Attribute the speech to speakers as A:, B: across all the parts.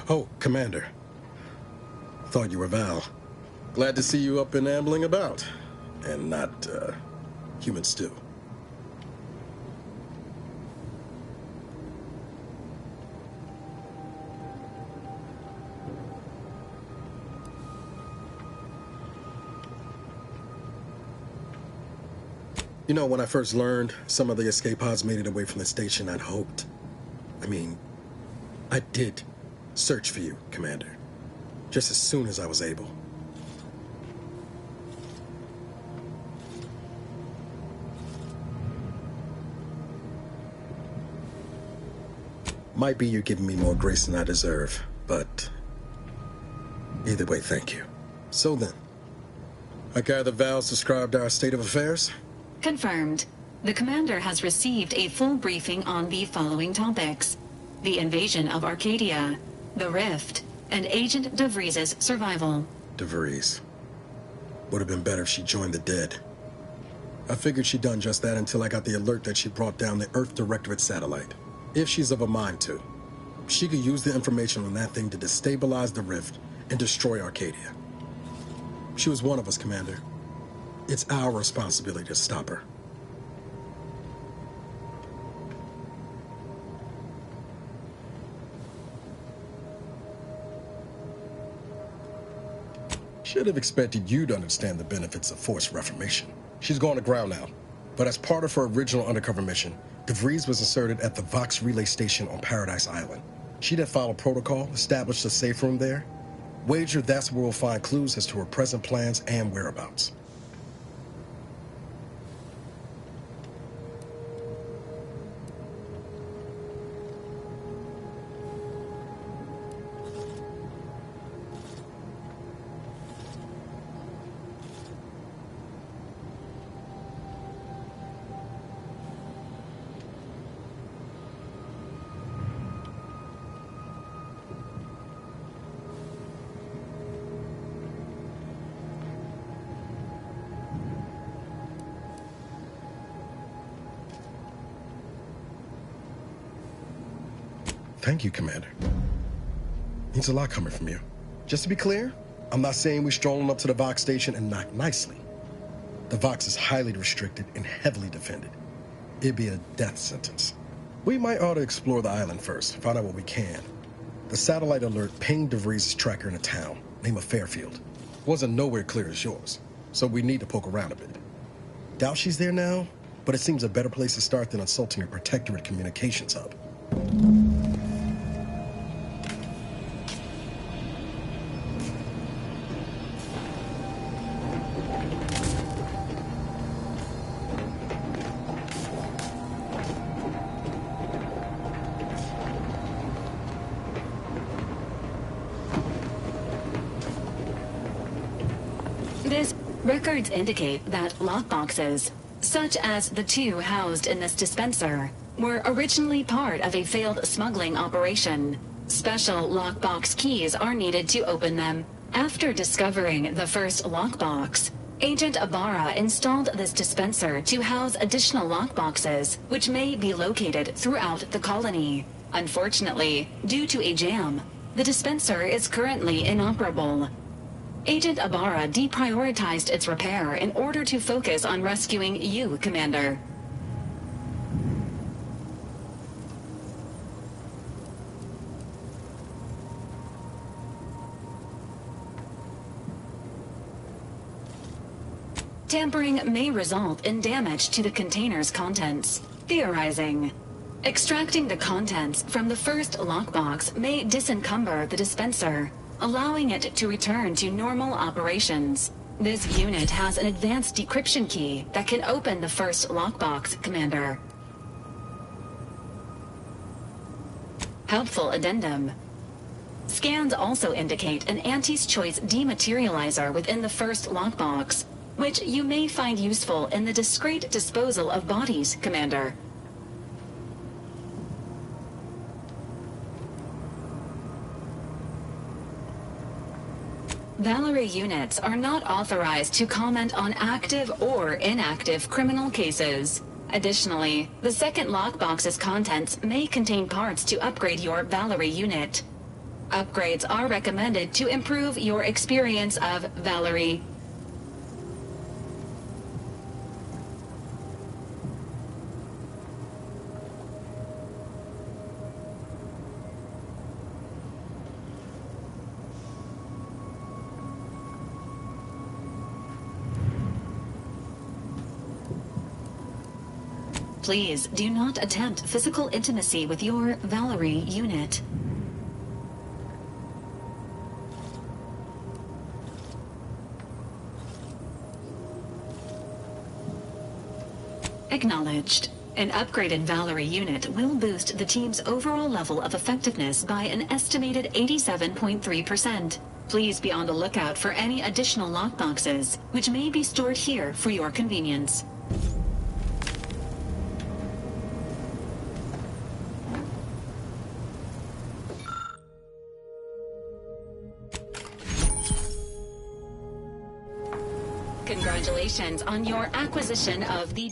A: Oh, Commander. Thought you were Val. Glad to see you up and ambling about. And not, human stew. You know, when I first learned some of the escape pods made it away from the station, I'd hoped. I did search for you, Commander. Just as soon as I was able. Might be you giving me more grace than I deserve, but either way, thank you. So then, I gather Val's described our state of affairs?
B: Confirmed. The Commander has received a full briefing on the following topics: the invasion of Arcadia, the Rift, and Agent DeVries' survival.
A: DeVries. Would have been better if she joined the dead. I figured she'd done just that until I got the alert that she brought down the Earth Directorate satellite. If she's of a mind to, she could use the information on that thing to destabilize the Rift and destroy Arcadia. She was one of us, Commander. It's our responsibility to stop her. Should have expected you to understand the benefits of forced reformation. She's gone to ground now, but as part of her original undercover mission, DeVries was inserted at the Vox relay station on Paradise Island. She'd have followed protocol, established a safe room there. Wager that's where we'll find clues as to her present plans and whereabouts. Thank you, Commander. Means a lot coming from you. Just to be clear, I'm not saying we're strolling up to the Vox station and knock nicely. The Vox is highly restricted and heavily defended. It'd be a death sentence. We might ought to explore the island first, find out what we can. The satellite alert pinged DeVries' tracker in a town, name of Fairfield. Wasn't nowhere clear as yours, so we need to poke around a bit. Doubt she's there now, but it seems a better place to start than assaulting a Protectorate communications hub.
B: Records indicate that lockboxes, such as the two housed in this dispenser, were originally part of a failed smuggling operation. Special lockbox keys are needed to open them. After discovering the first lockbox, Agent Ibarra installed this dispenser to house additional lockboxes, which may be located throughout the colony. Unfortunately, due to a jam, the dispenser is currently inoperable. Agent Ibarra deprioritized its repair in order to focus on rescuing you, Commander. Tampering may result in damage to the container's contents. Theorizing. Extracting the contents from the first lockbox may disencumber the dispenser, allowing it to return to normal operations. This unit has an advanced decryption key that can open the first lockbox, Commander. Helpful addendum. Scans also indicate an Anti's Choice dematerializer within the first lockbox, which you may find useful in the discreet disposal of bodies, Commander. Valkyrie units are not authorized to comment on active or inactive criminal cases. Additionally, the second lockbox's contents may contain parts to upgrade your Valkyrie unit. Upgrades are recommended to improve your experience of Valerie. Please do not attempt physical intimacy with your Valerie unit. Acknowledged. An upgraded Valerie unit will boost the team's overall level of effectiveness by an estimated 87.3%. Please be on the lookout for any additional lockboxes, which may be stored here for your convenience. Congratulations on your acquisition of the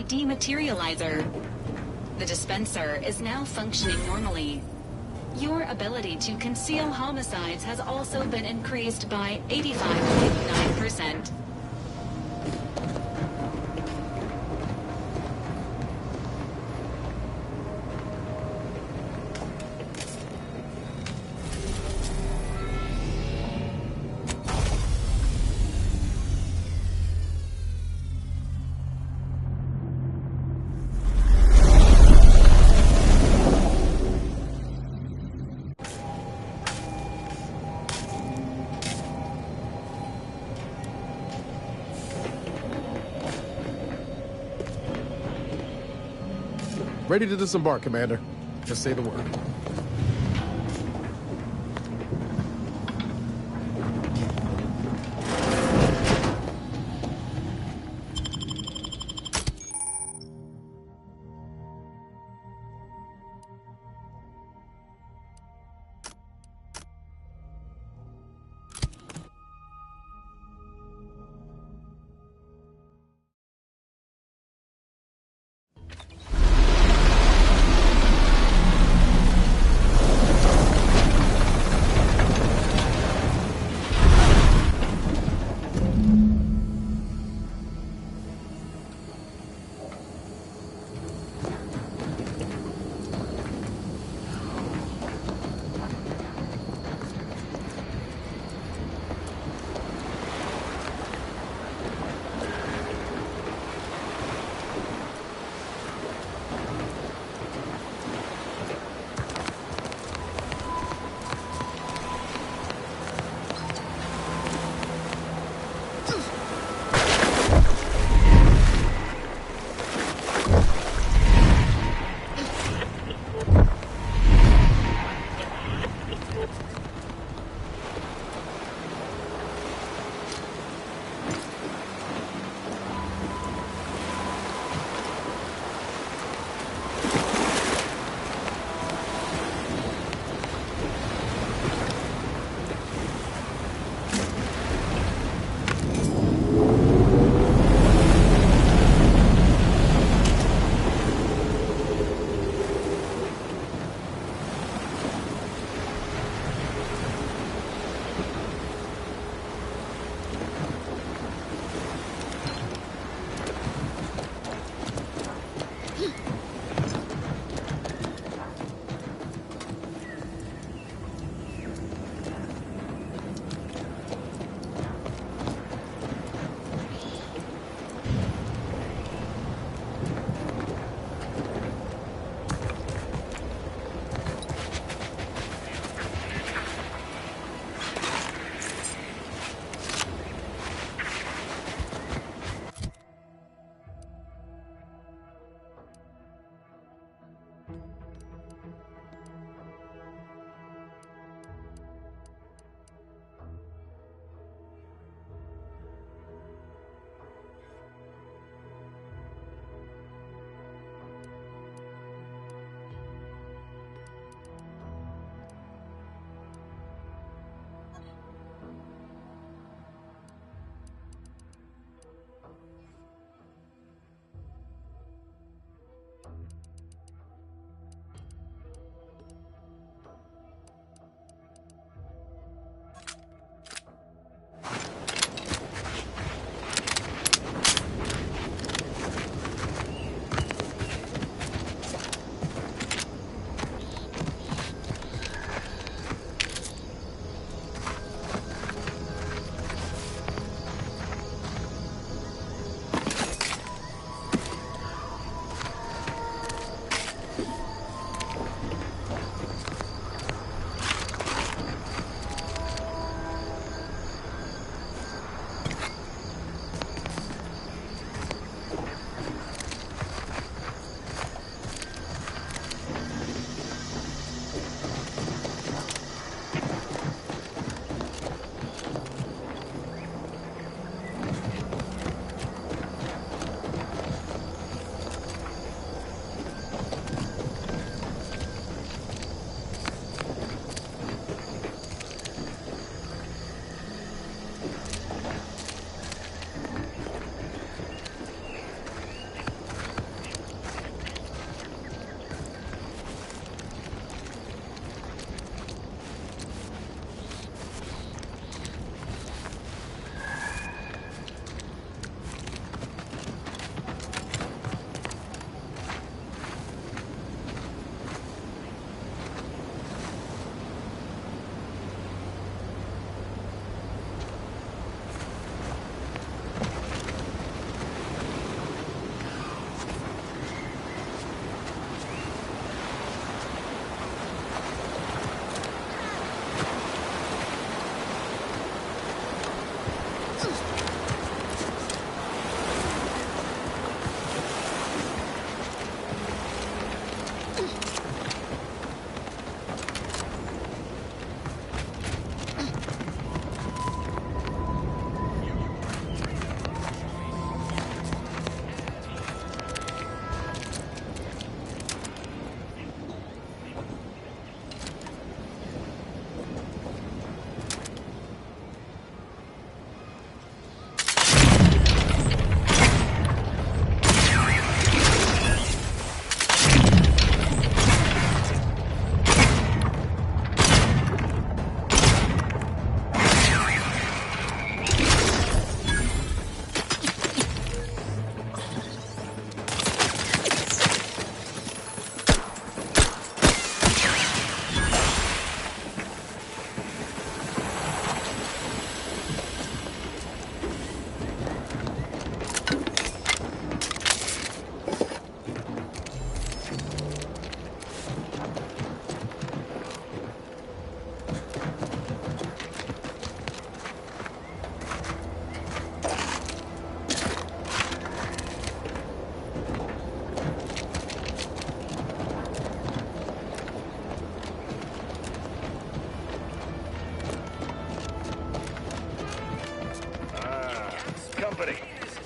B: dematerializer. The dispenser is now functioning normally. Your ability to conceal homicides has also been increased by 85.9%.
C: Ready to disembark, Commander. Just say the word.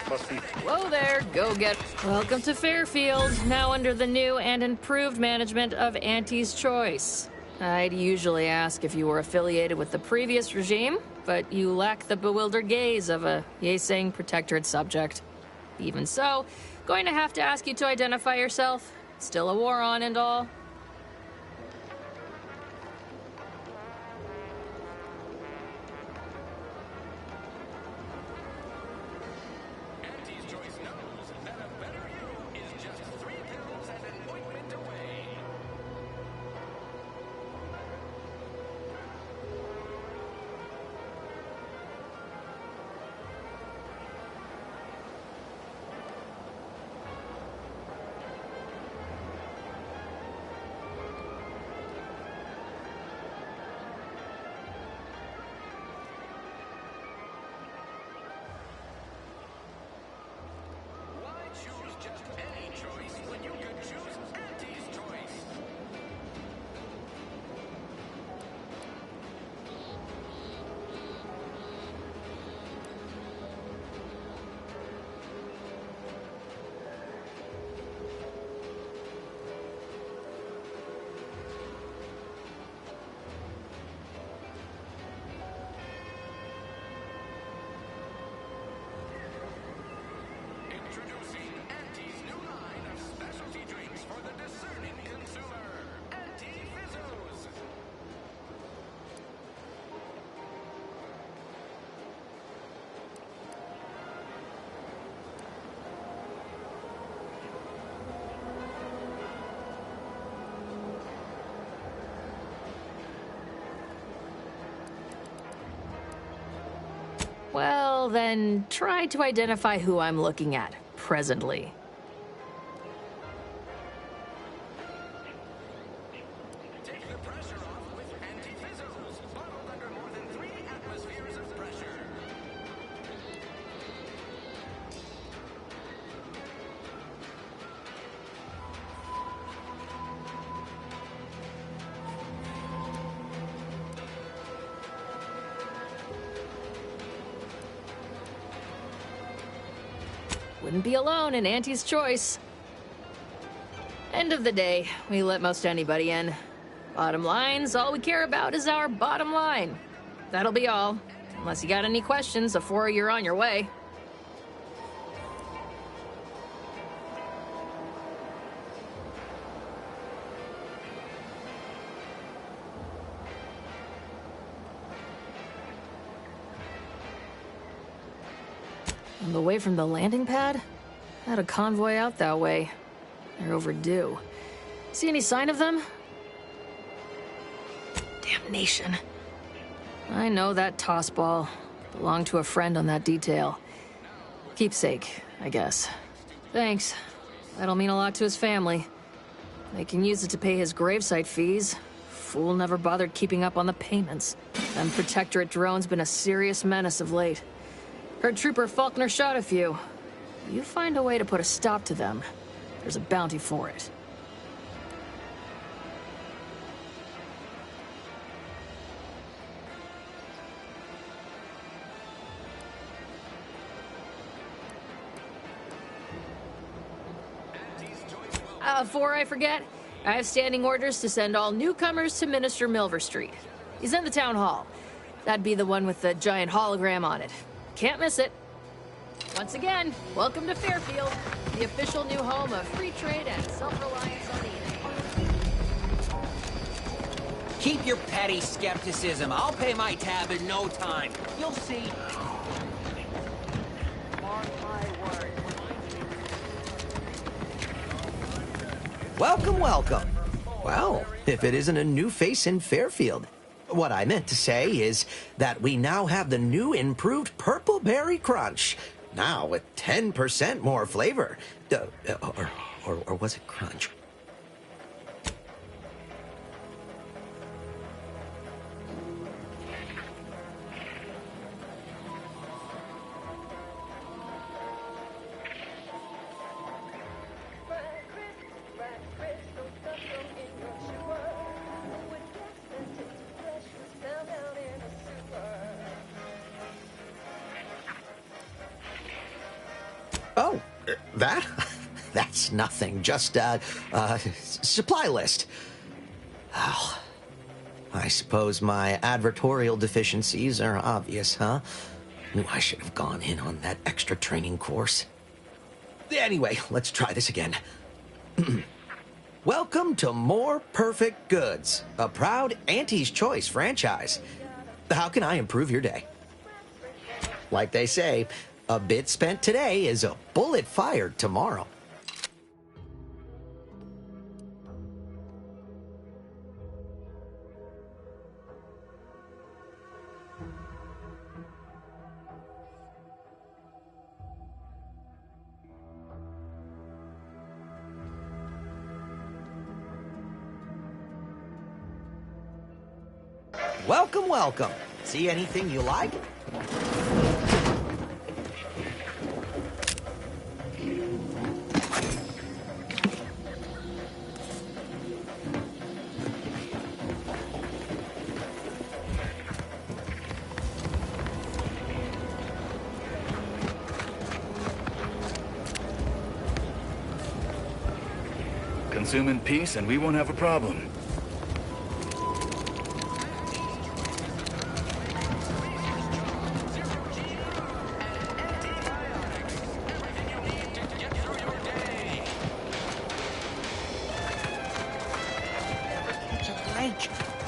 D: Whoa there, go get. Welcome to Fairfield, now under the new and improved management of Auntie's Choice. I'd usually ask if you were affiliated with the previous regime, but you lack the bewildered gaze of a yay-saying protectorate subject. Even so, going to have to ask you to identify yourself. Still a war on and all. Well, then try to identify who I'm looking at presently.
E: Take the pressure off with Anti-Fizzos, bottled under more than 3 atmospheres of pressure.
D: Wouldn't be alone in Auntie's Choice. End of the day, we let most anybody in. Bottom line's all we care about is our bottom line. That'll be all. Unless you got any questions before you're on your way. On the way from the landing pad? Had a convoy out that way. They're overdue. See any sign of them? Damnation. I know that toss ball. Belonged to a friend on that detail. Keepsake, I guess. Thanks. That'll mean a lot to his family. They can use it to pay his gravesite fees. Fool never bothered keeping up on the payments. Them Protectorate drones been a serious menace of late. Heard Trooper Faulkner shot a few. You find a way to put a stop to them. There's a bounty for it. Before I forget, I have standing orders to send all newcomers to Minister Milver Street. He's in the town hall. That'd be the one with the giant hologram on it. Can't miss it. Once again, welcome to Fairfield, the official new home of free trade and self-reliance on Eden.
F: Keep your petty skepticism. I'll pay my tab in no time. You'll see. Mark my word.
G: Welcome, welcome. Well, if it isn't a new face in Fairfield. What I meant to say is that we now have the new improved Purple Berry Crunch. Now with 10% more flavor. Or was it crunch? That? That's nothing. Just a supply list. Oh, I suppose my advertorial deficiencies are obvious, huh? Knew I should have gone in on that extra training course. Anyway, let's try this again. Welcome to More Perfect Goods, a proud Auntie's Choice franchise. How can I improve your day? Like they say, a bit spent today is a bullet fired tomorrow. Welcome, welcome. See anything you like?
H: Consume in peace and we won't have a problem.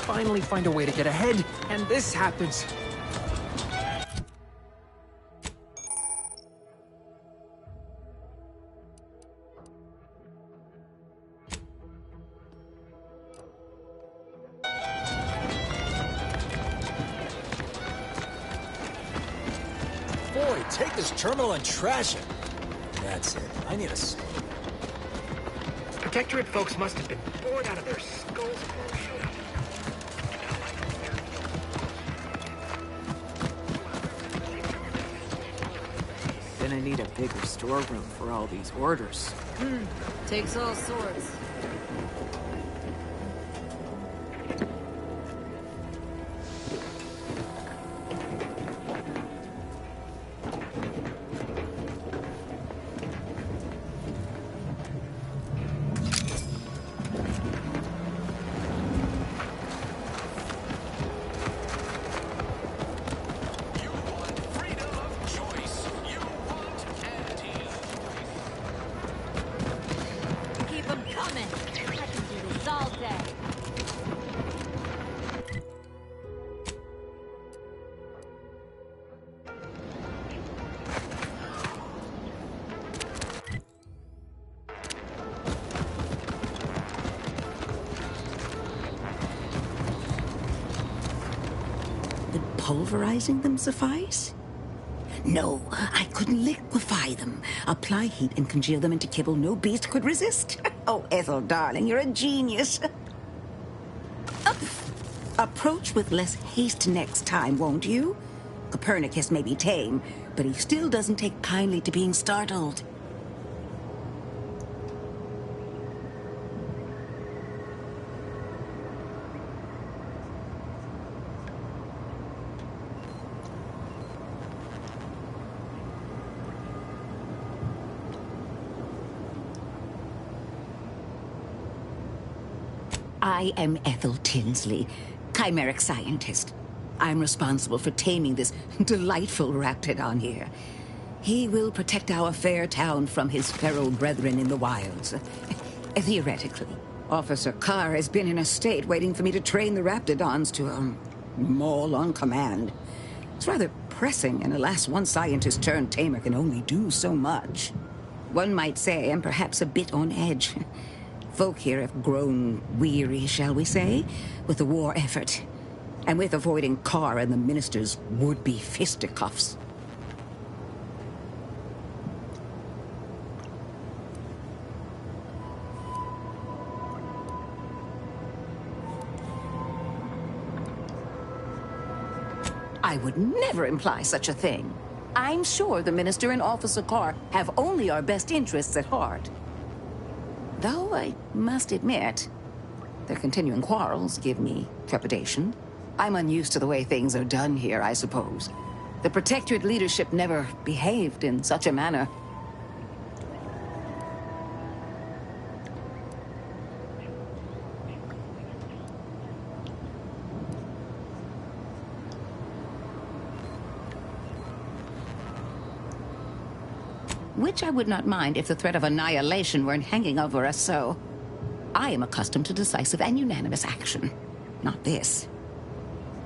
F: Finally find a way to get ahead, and this happens.
I: Boy, take this terminal and trash it. That's it. I need a...
J: Protectorate folks must have been bored out of their skulls.
K: Gonna need a bigger storeroom for all these orders.
D: Takes all sorts.
L: Pulverizing them suffice? No, I could liquefy them, apply heat and congeal them into kibble no beast could resist. Oh, Ethel, darling, you're a genius. Approach with less haste next time, won't you? Copernicus may be tame, but he still doesn't take kindly to being startled. I am Ethel Tinsley, chimeric scientist. I'm responsible for taming this delightful raptidon here. He will protect our fair town from his feral brethren in the wilds. Theoretically. Officer Carr has been in a state waiting for me to train the raptidons to, maul on command. It's rather pressing, and alas, one scientist-turned-tamer can only do so much. One might say I'm perhaps a bit on edge. Folk here have grown weary, shall we say, with the war effort, and with avoiding Carr and the minister's would-be fisticuffs. I would never imply such a thing. I'm sure the minister and Officer Carr have only our best interests at heart. Though I must admit, their continuing quarrels give me trepidation. I'm unused to the way things are done here, I suppose. The Protectorate leadership never behaved in such a manner. which I would not mind if the threat of annihilation weren't hanging over us so. I am accustomed to decisive and unanimous action, not this.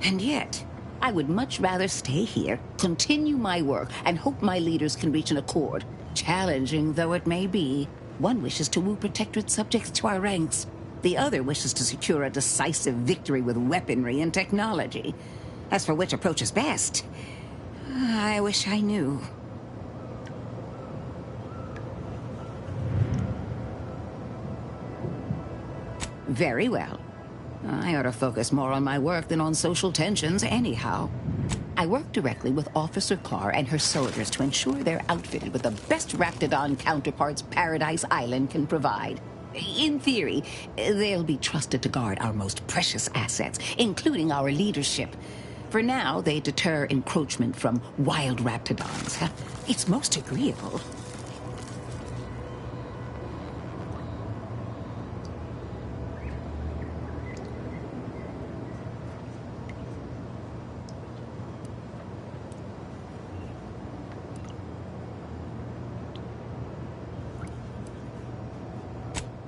L: And yet, I would much rather stay here, continue my work, and hope my leaders can reach an accord. Challenging though it may be, one wishes to woo Protectorate subjects to our ranks. The other wishes to secure a decisive victory with weaponry and technology. As for which approach is best, I wish I knew. Very well. I ought to focus more on my work than on social tensions anyhow. I work directly with Officer Carr and her soldiers to ensure they're outfitted with the best Raptidon counterparts Paradise Island can provide. In theory, they'll be trusted to guard our most precious assets, including our leadership. For now, they deter encroachment from wild Raptidons. It's most agreeable.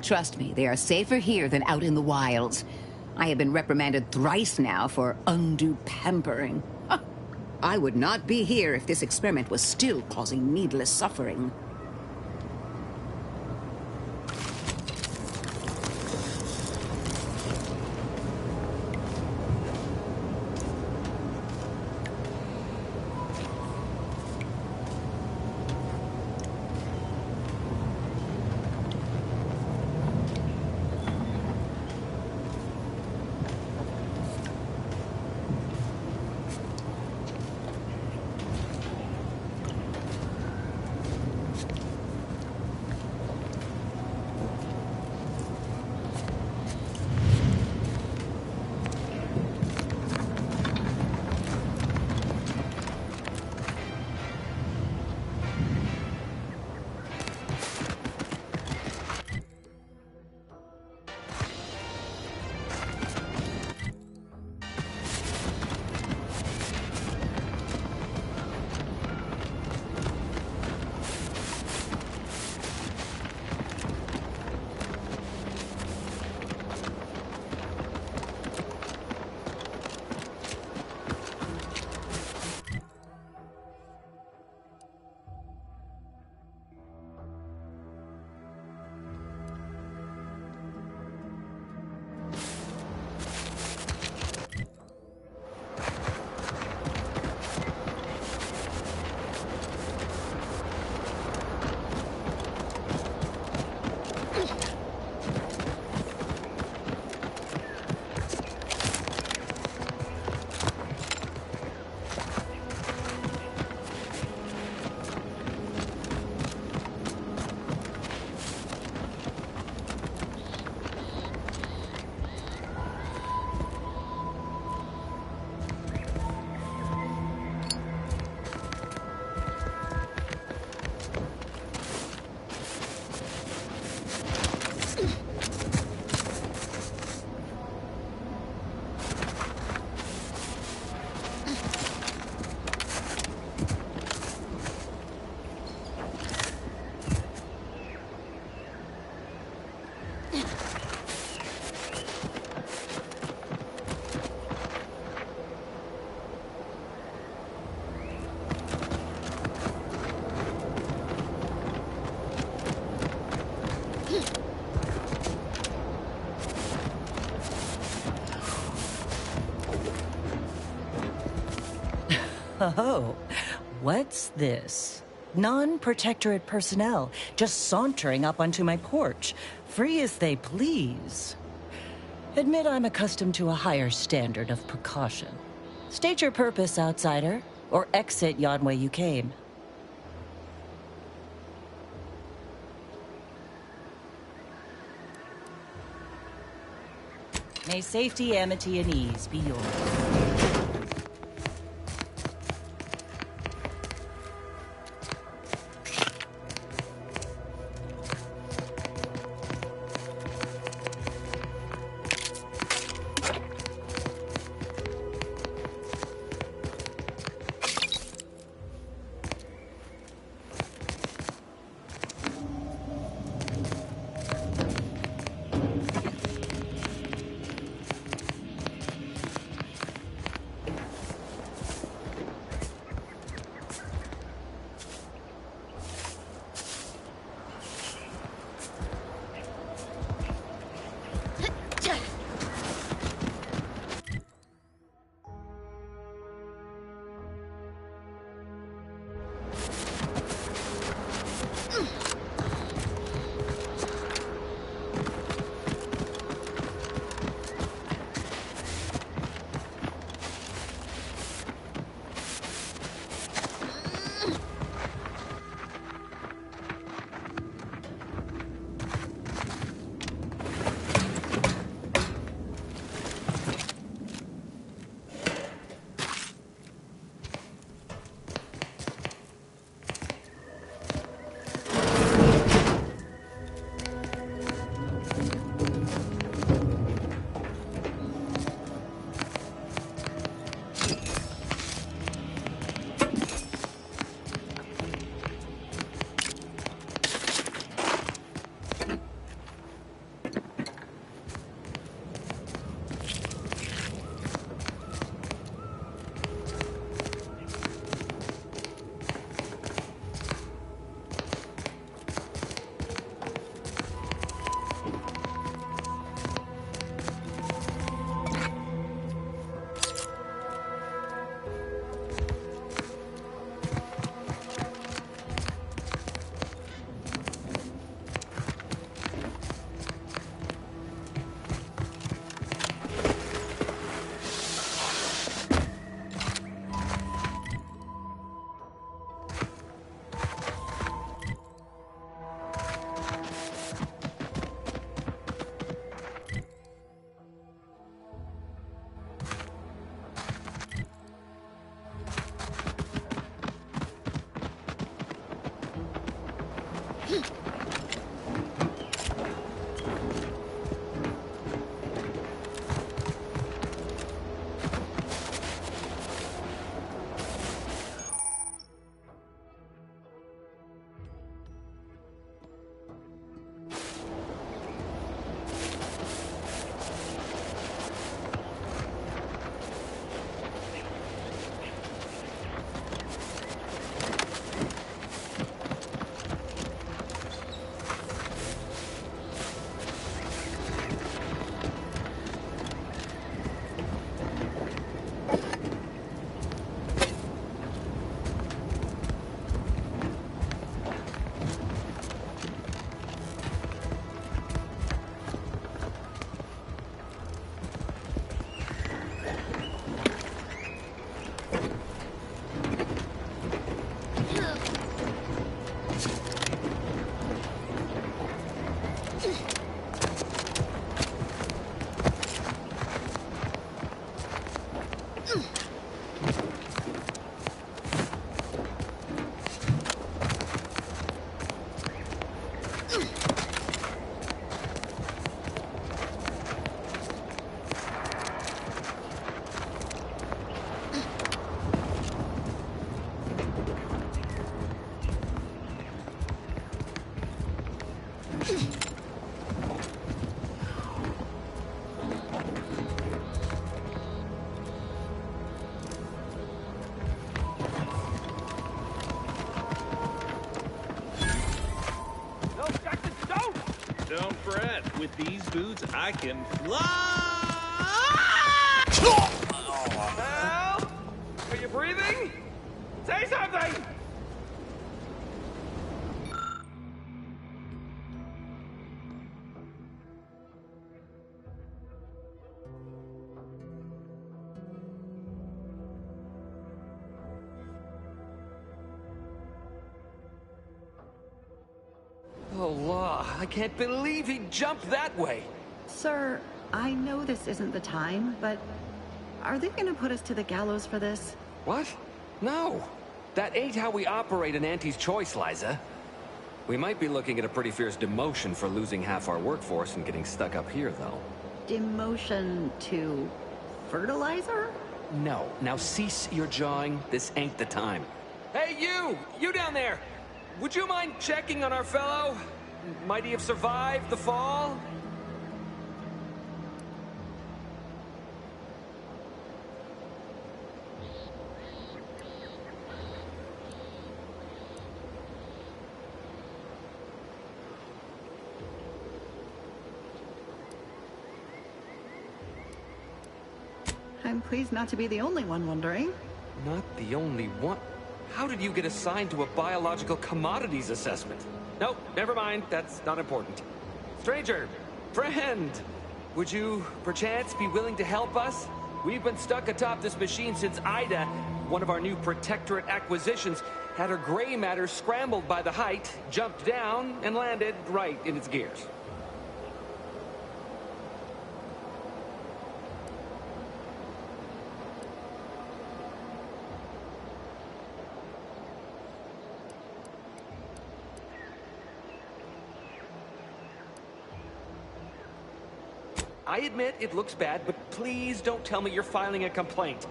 L: Trust me, they are safer here than out in the wilds. I have been reprimanded thrice now for undue pampering. I would not be here if this experiment was still causing needless suffering.
M: Oh, what's this? Non-Protectorate personnel just sauntering up onto my porch, free as they please. Admit I'm accustomed to a higher standard of precaution. State your purpose, outsider, or exit yon way you came. May safety, amity, and ease be yours.
E: Don't fret. With these boots, I can fly! Help! Are you breathing? Say something!
N: Oh, law. I can't believe he jumped that way.
O: Sir, I know this isn't the time, but are they gonna put us to the gallows for this?
N: What? No. That ain't how we operate in Auntie's Choice, Liza. We might be looking at a pretty fierce demotion for losing half our workforce and getting stuck up here, though.
O: Demotion to fertilizer?
N: No. Now cease your jawing. This ain't the time. Hey, you! You down there! Would you mind checking on our fellow? Might he have survived the fall?
O: I'm pleased not to be the only one wondering.
N: Not the only one. How did you get assigned to a biological commodities assessment? Nope, never mind. That's not important. Stranger, friend, would you perchance be willing to help us? We've been stuck atop this machine since Ida, one of our new Protectorate acquisitions, had her gray matter scrambled by the height, jumped down, and landed right in its gears. I admit it looks bad, but please don't tell me you're filing a complaint.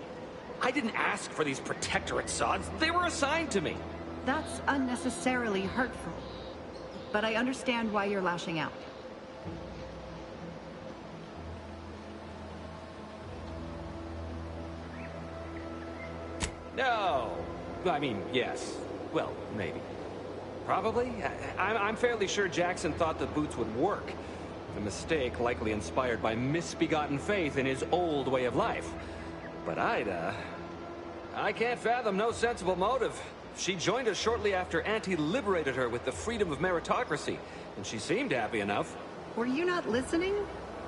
N: I didn't ask for these Protectorate sods. They were assigned to me.
O: That's unnecessarily hurtful. But I understand why you're lashing out.
N: No. I mean, yes. Well, maybe. Probably. I'm fairly sure Jackson thought the boots would work. A mistake likely inspired by misbegotten faith in his old way of life. But Ida... I can't fathom no sensible motive. She joined us shortly after Auntie liberated her with the freedom of meritocracy, and she seemed happy enough.
O: Were you not listening?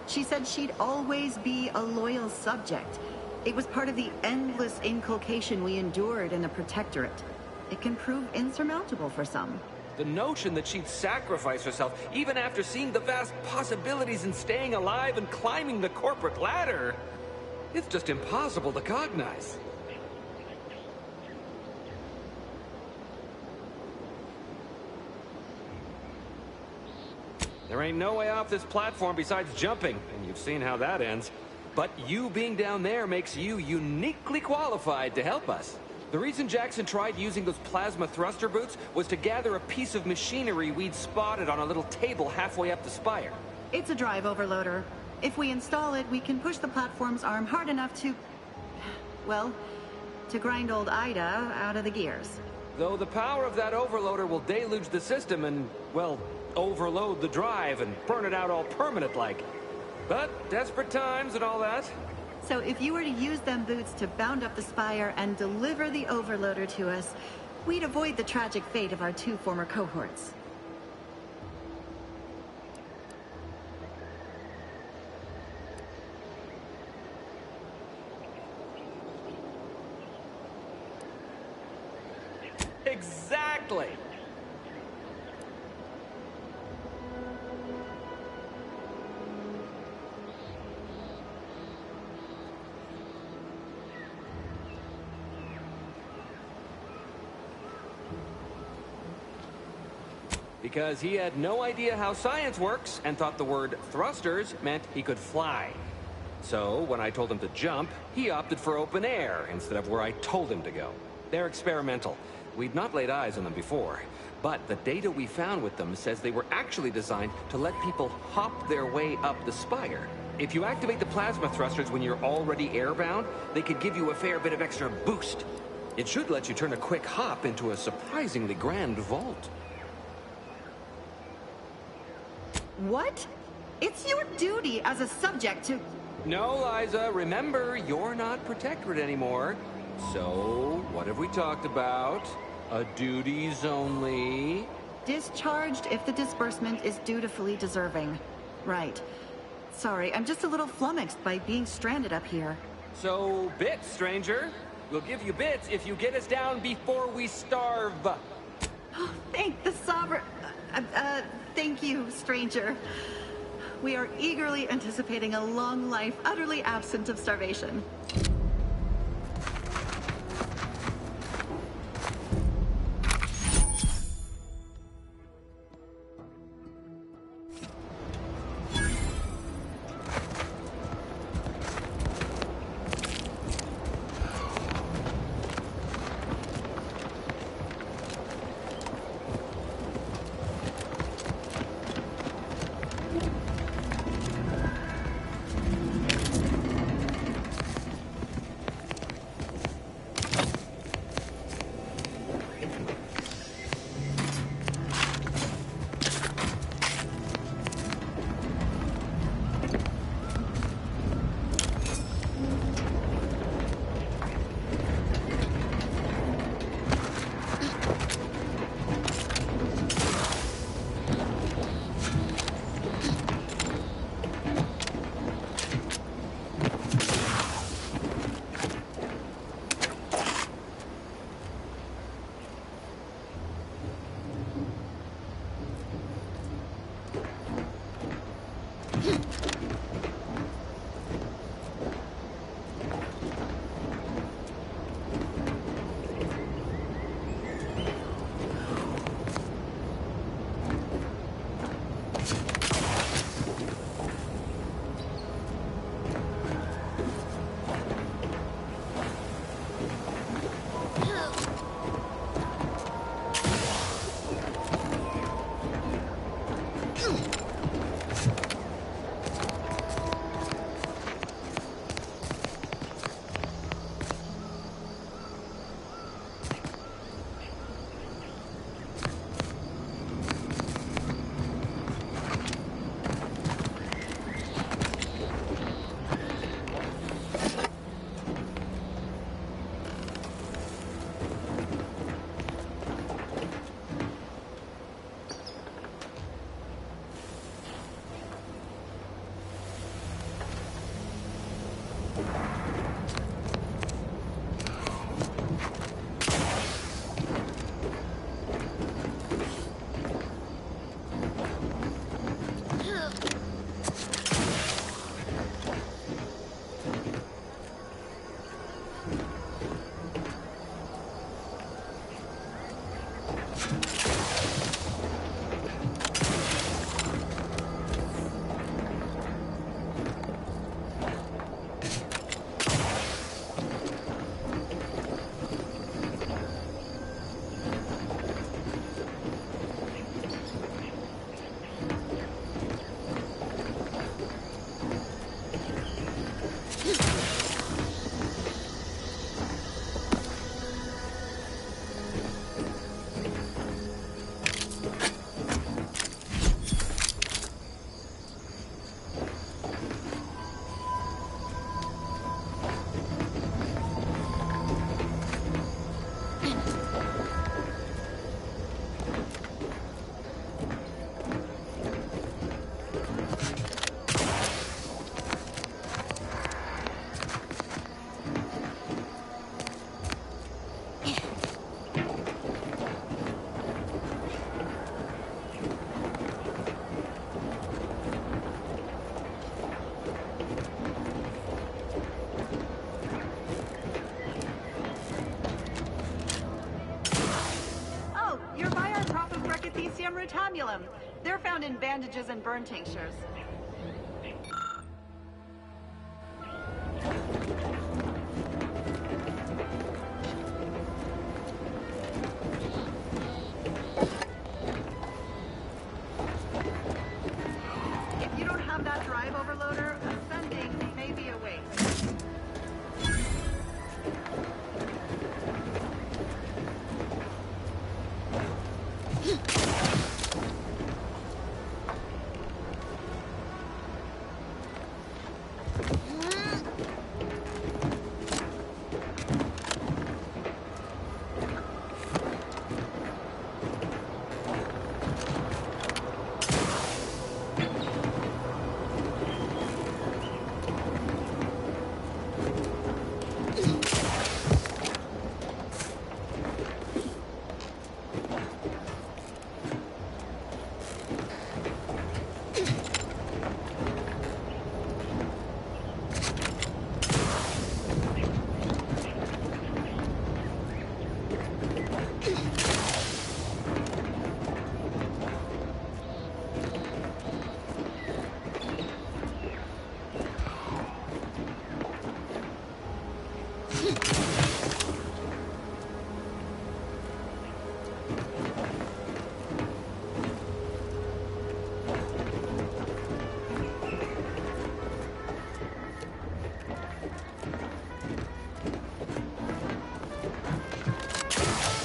O: She said she'd always be a loyal subject. It was part of the endless inculcation we endured in the Protectorate. It can prove insurmountable for some.
N: The notion that she'd sacrifice herself, even after seeing the vast possibilities in staying alive and climbing the corporate ladder, it's just impossible to cognize. There ain't no way off this platform besides jumping, and you've seen how that ends. But you being down there makes you uniquely qualified to help us. The reason Jackson tried using those plasma thruster boots was to gather a piece of machinery we'd spotted on a little table halfway up the spire.
O: It's a drive overloader. If we install it, we can push the platform's arm hard enough to... well, to grind old Ida out of the gears.
N: Though the power of that overloader will deluge the system and, well, overload the drive and burn it out all permanent-like. But desperate times and all that.
O: So if you were to use them boots to bound up the spire and deliver the overloader to us, we'd avoid the tragic fate of our 2 former cohorts.
N: Exactly! Because he had no idea how science works and thought the word thrusters meant he could fly. So when I told him to jump, he opted for open air instead of where I told him to go. They're experimental. We'd not laid eyes on them before, but the data we found with them says they were actually designed to let people hop their way up the spire. If you activate the plasma thrusters when you're already airbound, they could give you a fair bit of extra boost. It should let you turn a quick hop into a surprisingly grand vault.
O: What? It's your duty as a subject to...
N: No, Liza, remember, you're not Protectorate anymore. So, what have we talked about? A duties only.
O: Discharged if the disbursement is dutifully deserving. Right. Sorry, I'm just a little flummoxed by being stranded up here.
N: So, bits, stranger. We'll give you bits if you get us down before we starve.
O: Thank the Sovereign... thank you, stranger. We are eagerly anticipating a long life utterly absent of starvation. sodium rutamulum. They're found in bandages and burn tinctures. If you don't have that drive overloader, ascending may be a waste.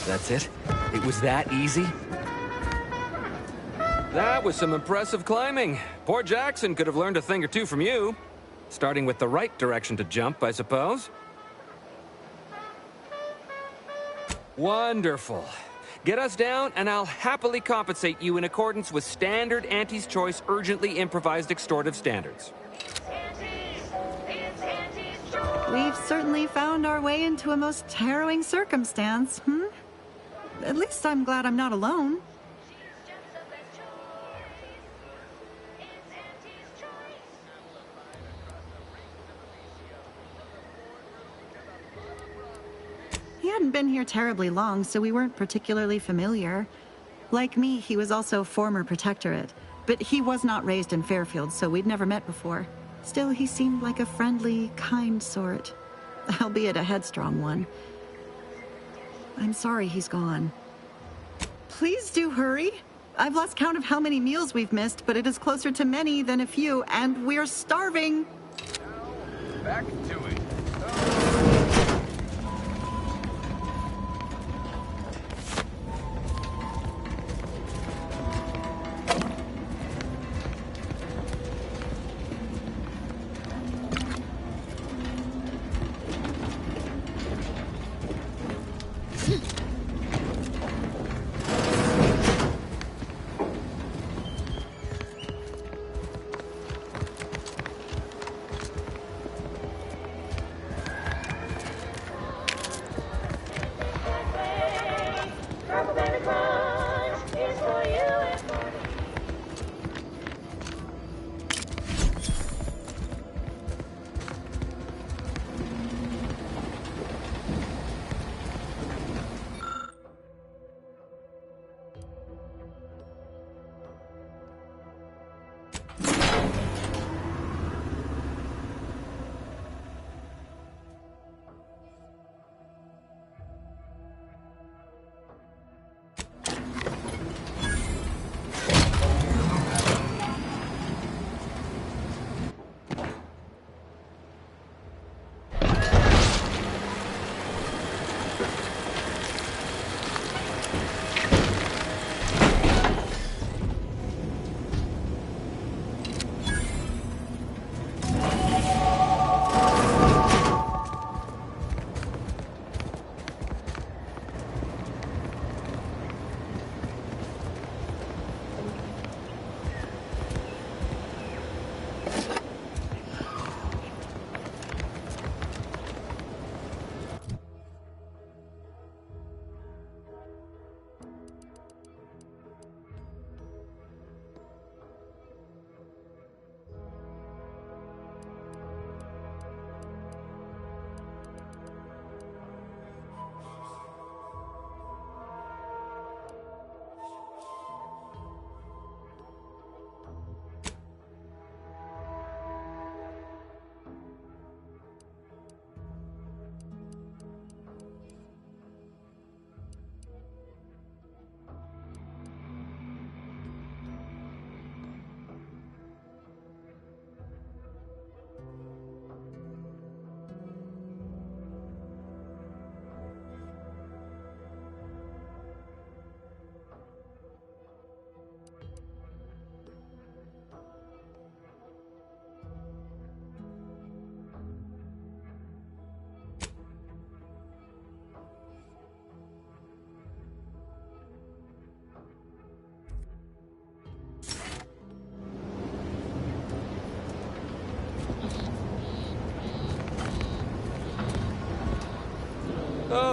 N: That's it? It was that easy? That was some impressive climbing. Poor Jackson could have learned a thing or two from you. Starting with the right direction to jump, I suppose. Wonderful. Get us down, and I'll happily compensate you in accordance with standard Auntie's Choice urgently improvised extortive standards.
O: We've certainly found our way into a most harrowing circumstance, At least I'm glad I'm not alone. He hadn't been here terribly long, so we weren't particularly familiar. Like me, he was also former Protectorate, but he was not raised in Fairfield, so we'd never met before. Still, he seemed like a friendly, kind sort, albeit a headstrong one. I'm sorry he's gone. Please do hurry. I've lost count of how many meals we've missed, but it is closer to many than a few, and we're starving.
E: Back to it.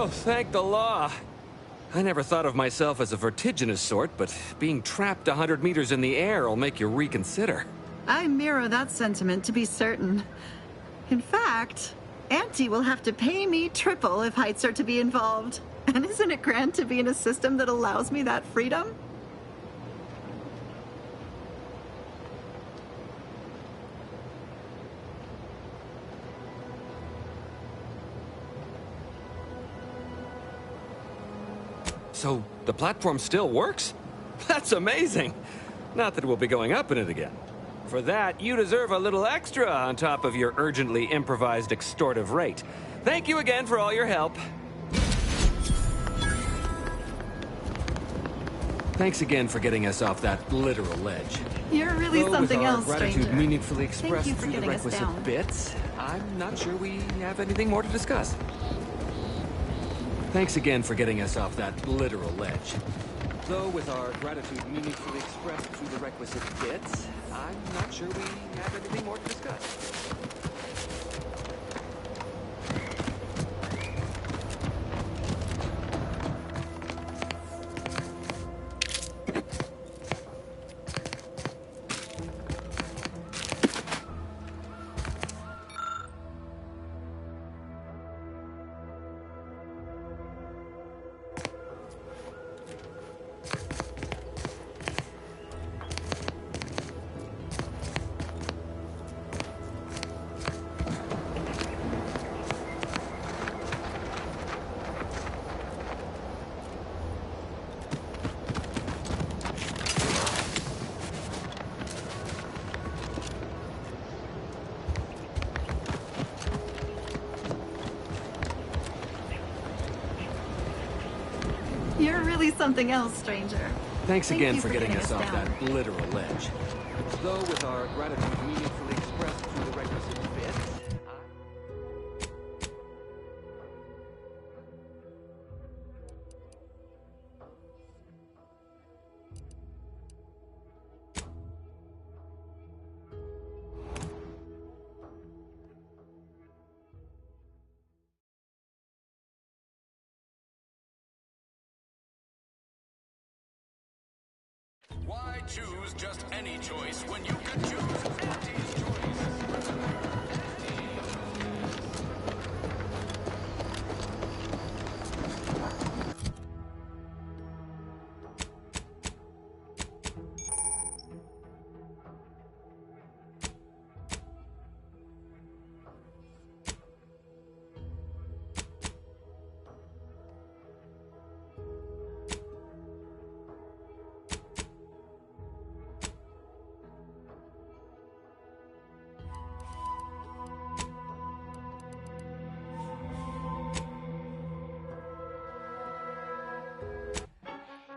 N: Oh, thank the law. I never thought of myself as a vertiginous sort, but being trapped 100 meters in the air will make you reconsider.
O: I mirror that sentiment, to be certain. In fact, Auntie will have to pay me triple if heights are to be involved. And isn't it grand to be in a system that allows me that freedom?
N: So, the platform still works? That's amazing! Not that we'll be going up in it again. For that, you deserve a little extra on top of your urgently improvised extortive rate. Thank you again for all your help. Thanks again for getting us off that literal ledge.
O: You're really
N: Though
O: something
N: with our
O: else,
N: gratitude
O: stranger.
N: meaningfully
O: Thank
N: expressed
O: you for
N: through the
O: getting us
N: requisite
O: down.
N: bits, I'm not sure we have anything more to discuss. Thanks again for getting us off that literal ledge. Though with our gratitude meaningfully expressed through the requisite bits, I'm not sure we have anything more to discuss.
O: You're really something else, stranger.
N: Thanks
O: Thank
N: again
O: you
N: for getting us off
O: down.
N: that literal ledge. Though with our gratitude meaningfully expressed through the requisite bits,
E: Why choose just any choice when you can choose Auntie's choice?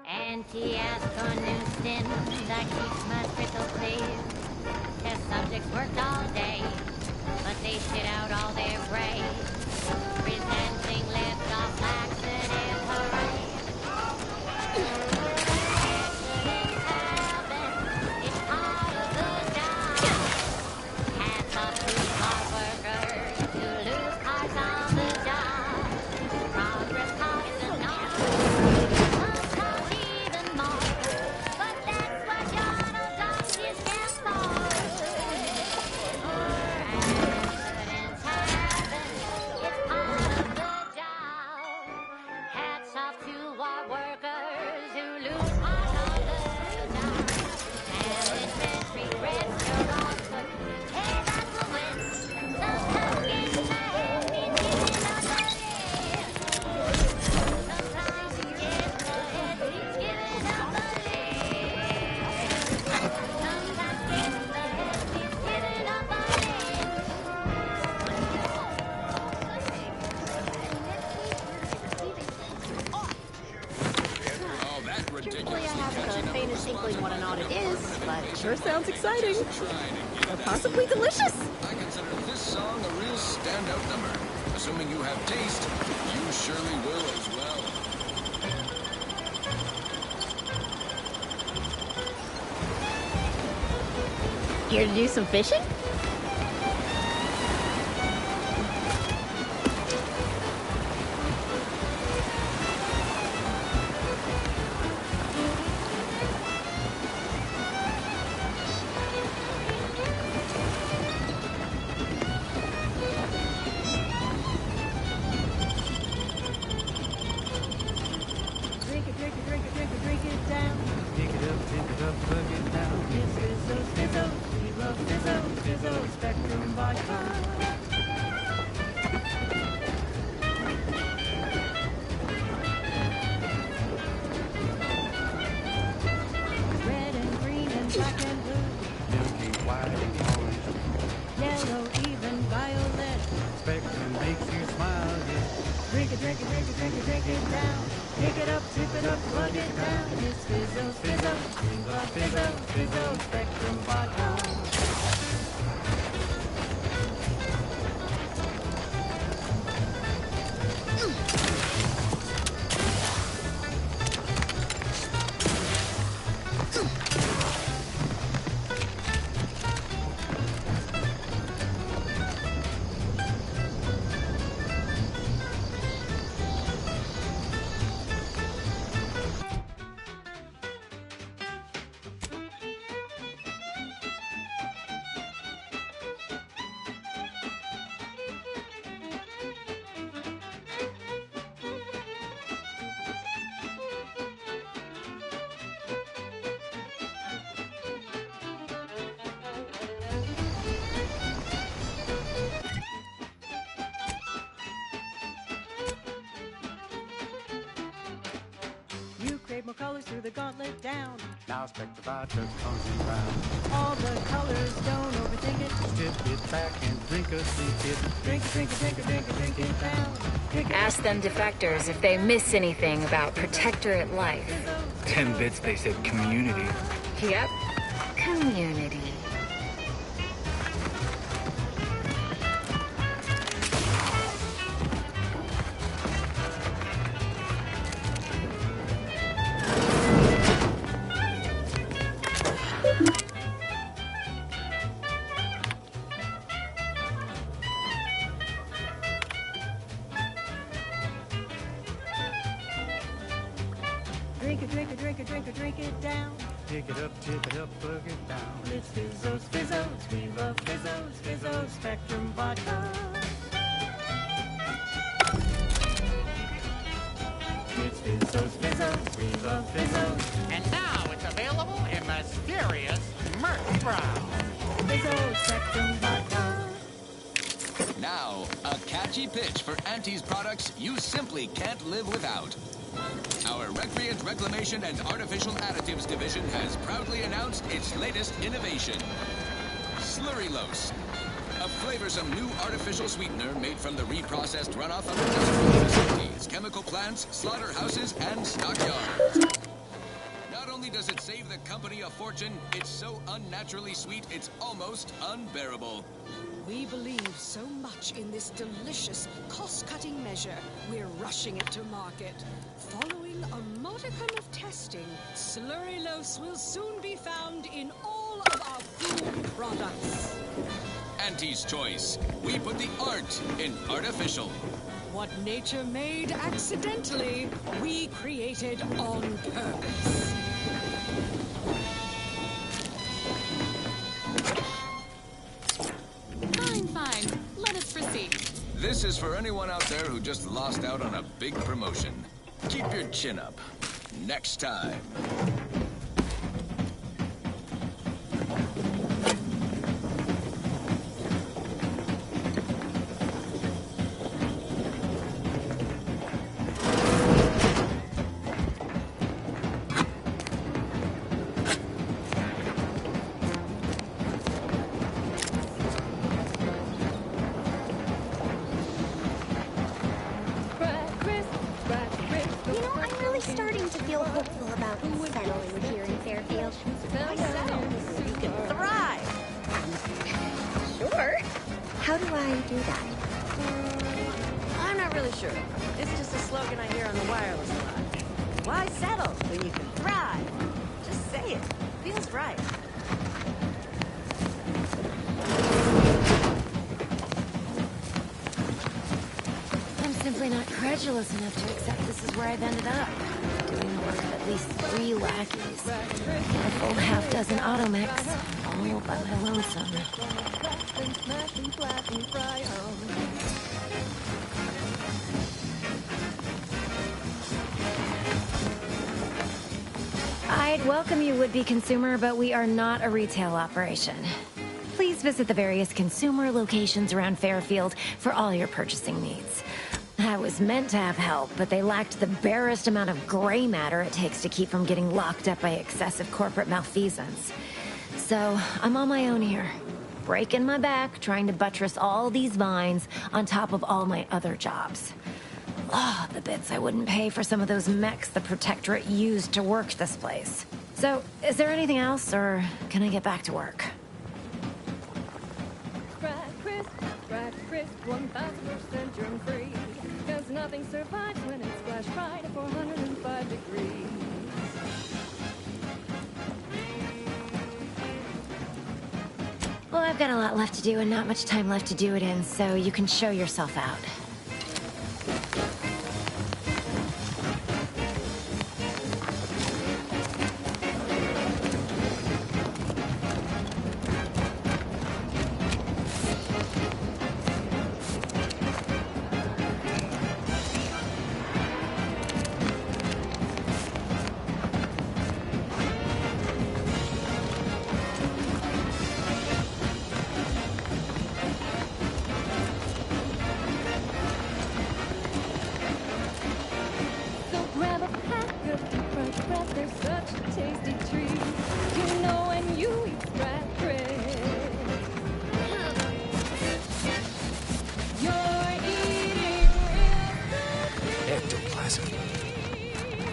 P: Anti-asconustin that keeps my spittle clear. Test subjects worked all day, but they shit out all their prey. Presenting lift-off laxative hooray. Accidents happen, it's part of the job. Hats off to smart workers who lose hearts on the job. Progress costs an sometimes even more. But that's what your doctors stand for. Accidents happen, it's part of the job. Hats off to our workers who lose heart on the job. Elementary restaurants, but hey, that's a win. Sometimes getting ahead means giving up the lid. Sometimes getting ahead means giving up the lid. Sometimes getting ahead means giving up the
Q: Truthfully, I haven't the faintest inkling what an audit is, but it sure sounds exciting. Or possibly delicious.
E: I consider this song a real standout number. Assuming you have taste, you surely will as well.
Q: Here to do some fishing?
R: black and blue, milky white and orange, yellow, even violet. Spectrum makes you smile, yeah. Drink it, drink it, drink it, drink it, drink it down. Pick it up, tip it up, plug it down. It's Fizzo, Fizzo, we love Fizzo, Fizzo, Spectrum Vodka. You crave more colors through the gauntlet down. Now Spectrum Vodka comes in round. All the colors, don't overthink it. Tip it back and drink a sink it. Drink it, drink it, drink it, drink it, drink it down.
S: Ask them defectors if they miss anything about Protectorate life.
H: 10 bits, they said community.
S: Yep, community.
R: Drink it, drink it, drink it, drink it, drink it down. Pick it up, tip it up, plug it down. It's Fizzos, Fizzos, we love Fizzos, Fizzos, Spectrum Vodka. It's Fizzos, Fizzos, we love Fizzos.
T: And now it's available in mysterious Murphy Brown.
R: Fizzos, Spectrum Vodka.
E: Now, a catchy pitch for Auntie's products you simply can't live without. Our Recreant Reclamation and Artificial Additives division has proudly announced its latest innovation, Slurrylose, a flavorsome new artificial sweetener made from the reprocessed runoff of industrial facilities, chemical plants, slaughterhouses, and stockyards. Not only does it save the company a fortune, it's so unnaturally sweet it's almost unbearable.
U: We believe so much in this delicious, cost-cutting measure, we're rushing it to market. Following a modicum of testing, Slurrylose will soon be found in all of our food products.
E: Auntie's Choice. We put the art in artificial.
U: What nature made accidentally, we created on purpose.
V: Fine. Let us proceed.
E: This is for anyone out there who just lost out on a big promotion. Keep your chin up. Next time.
Q: Starting to feel hopeful about settling here in Fairfield.
U: Myself, you can thrive.
Q: Sure. How do I do that?
U: I'm not really sure. It's just a slogan I hear on the wireless a lot. Why settle when you can thrive? Just say it. Feels right.
S: I'm simply not credulous enough to accept this is where I've ended up. Doing the work of at least 3 lackeys. And a full half-dozen automechs, all by my lonesome. I'd welcome you, would-be consumer, but we are not a retail operation. Please visit the various consumer locations around Fairfield for all your purchasing needs. I was meant to have help, but they lacked the barest amount of gray matter it takes to keep from getting locked up by excessive corporate malfeasance. So, I'm on my own here. Breaking my back, trying to buttress all these vines on top of all my other jobs. Oh, the bits I wouldn't pay for some of those mechs the Protectorate used to work this place. So, is there anything else, or can I get back to work?
A: Fried crisp, 1000% germ-free. 'Cause nothing survives when it's flash fried at 405 degrees.
S: Well, I've got a lot left to do and not much time left to do it in, so you can show yourself out.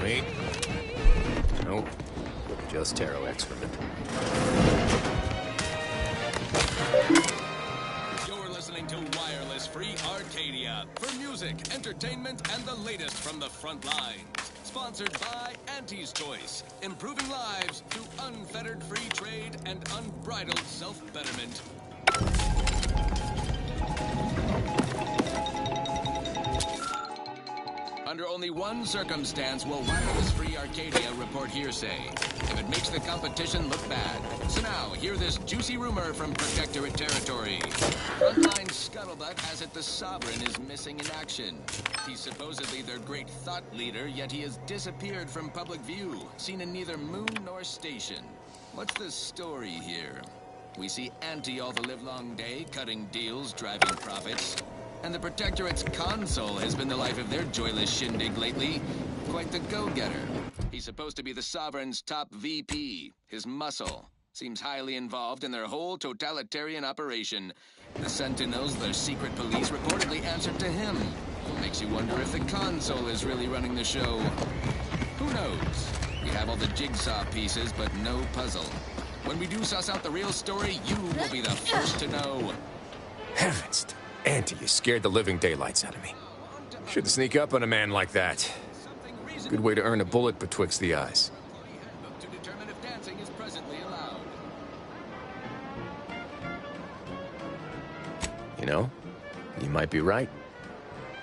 B: Wait. Nope. Just taro excrement.
E: You're listening to Wireless Free Arcadia for music, entertainment, and the latest from the front lines. Sponsored by Auntie's Choice, improving lives through unfettered free trade and unbridled self-betterment. Under only one circumstance will Wireless Free Arcadia report hearsay, if it makes the competition look bad. So now, hear this juicy rumor from Protectorate territory. Frontline scuttlebutt has it the Sovereign is missing in action. He's supposedly their great thought leader, yet he has disappeared from public view, seen in neither moon nor station. What's the story here? We see Auntie all the livelong day, cutting deals, driving profits. And the Protectorate's console has been the life of their joyless shindig lately. Quite the go-getter. He's supposed to be the Sovereign's top VP, his muscle. Seems highly involved in their whole totalitarian operation. The Sentinels, their secret police, reportedly answered to him. Makes you wonder if the console is really running the show. Who knows? We have all the jigsaw pieces, but no puzzle. When we do suss out the real story, you will be the first to know.
B: Heavens, Auntie, you scared the living daylights out of me. Shouldn't sneak up on a man like that. Good way to earn a bullet betwixt the eyes.
E: To determine if dancing is presently allowed.
B: You know, you might be right.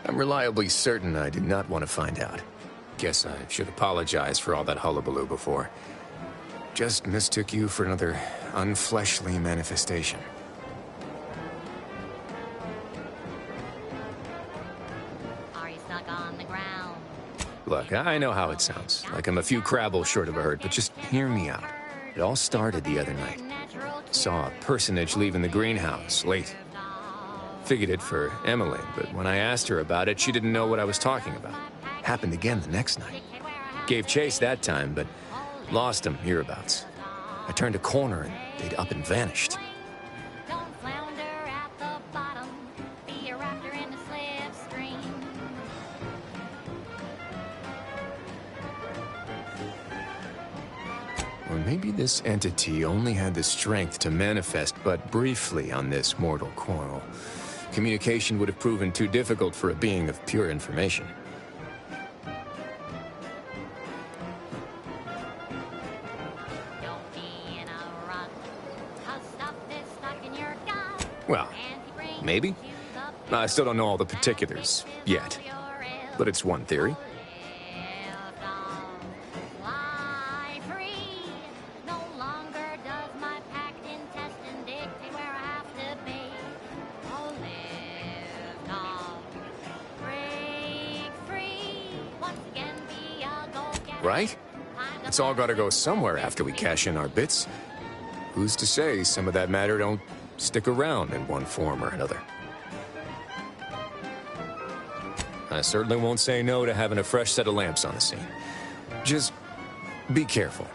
B: I'm reliably certain I did not want to find out. Guess I should apologize for all that hullabaloo before. Just mistook you for another unfleshly manifestation.
P: Are you stuck on the ground?
B: Look, I know how it sounds, like I'm a few crabbles short of a hurt, but just hear me out. It all started the other night. Saw a personage leaving the greenhouse, late. Figured it for Emily, but when I asked her about it, she didn't know what I was talking about. Happened again the next night. Gave chase that time, but lost him hereabouts. I turned a corner and they'd up and vanished.
P: Don't flounder at the bottom. Be a raptor in the slipstream.
B: Or maybe this entity only had the strength to manifest but briefly on this mortal coil. Communication would have proven too difficult for a being of pure information.
P: Don't be in a rut. 'Cause stuff is stuck in your gut.
B: Well, maybe. I still don't know all the particulars yet. But it's one theory.
P: Fly free. No longer does my packed intestine dictate where I have to be. Oh, live on. Break free. Once again, be a go-getter.
B: Right? It's all gotta go somewhere after we cash in our bits. Who's to say some of that matter don't stick around in one form or another? I certainly won't say no to having a fresh set of lamps on the scene. Just be careful.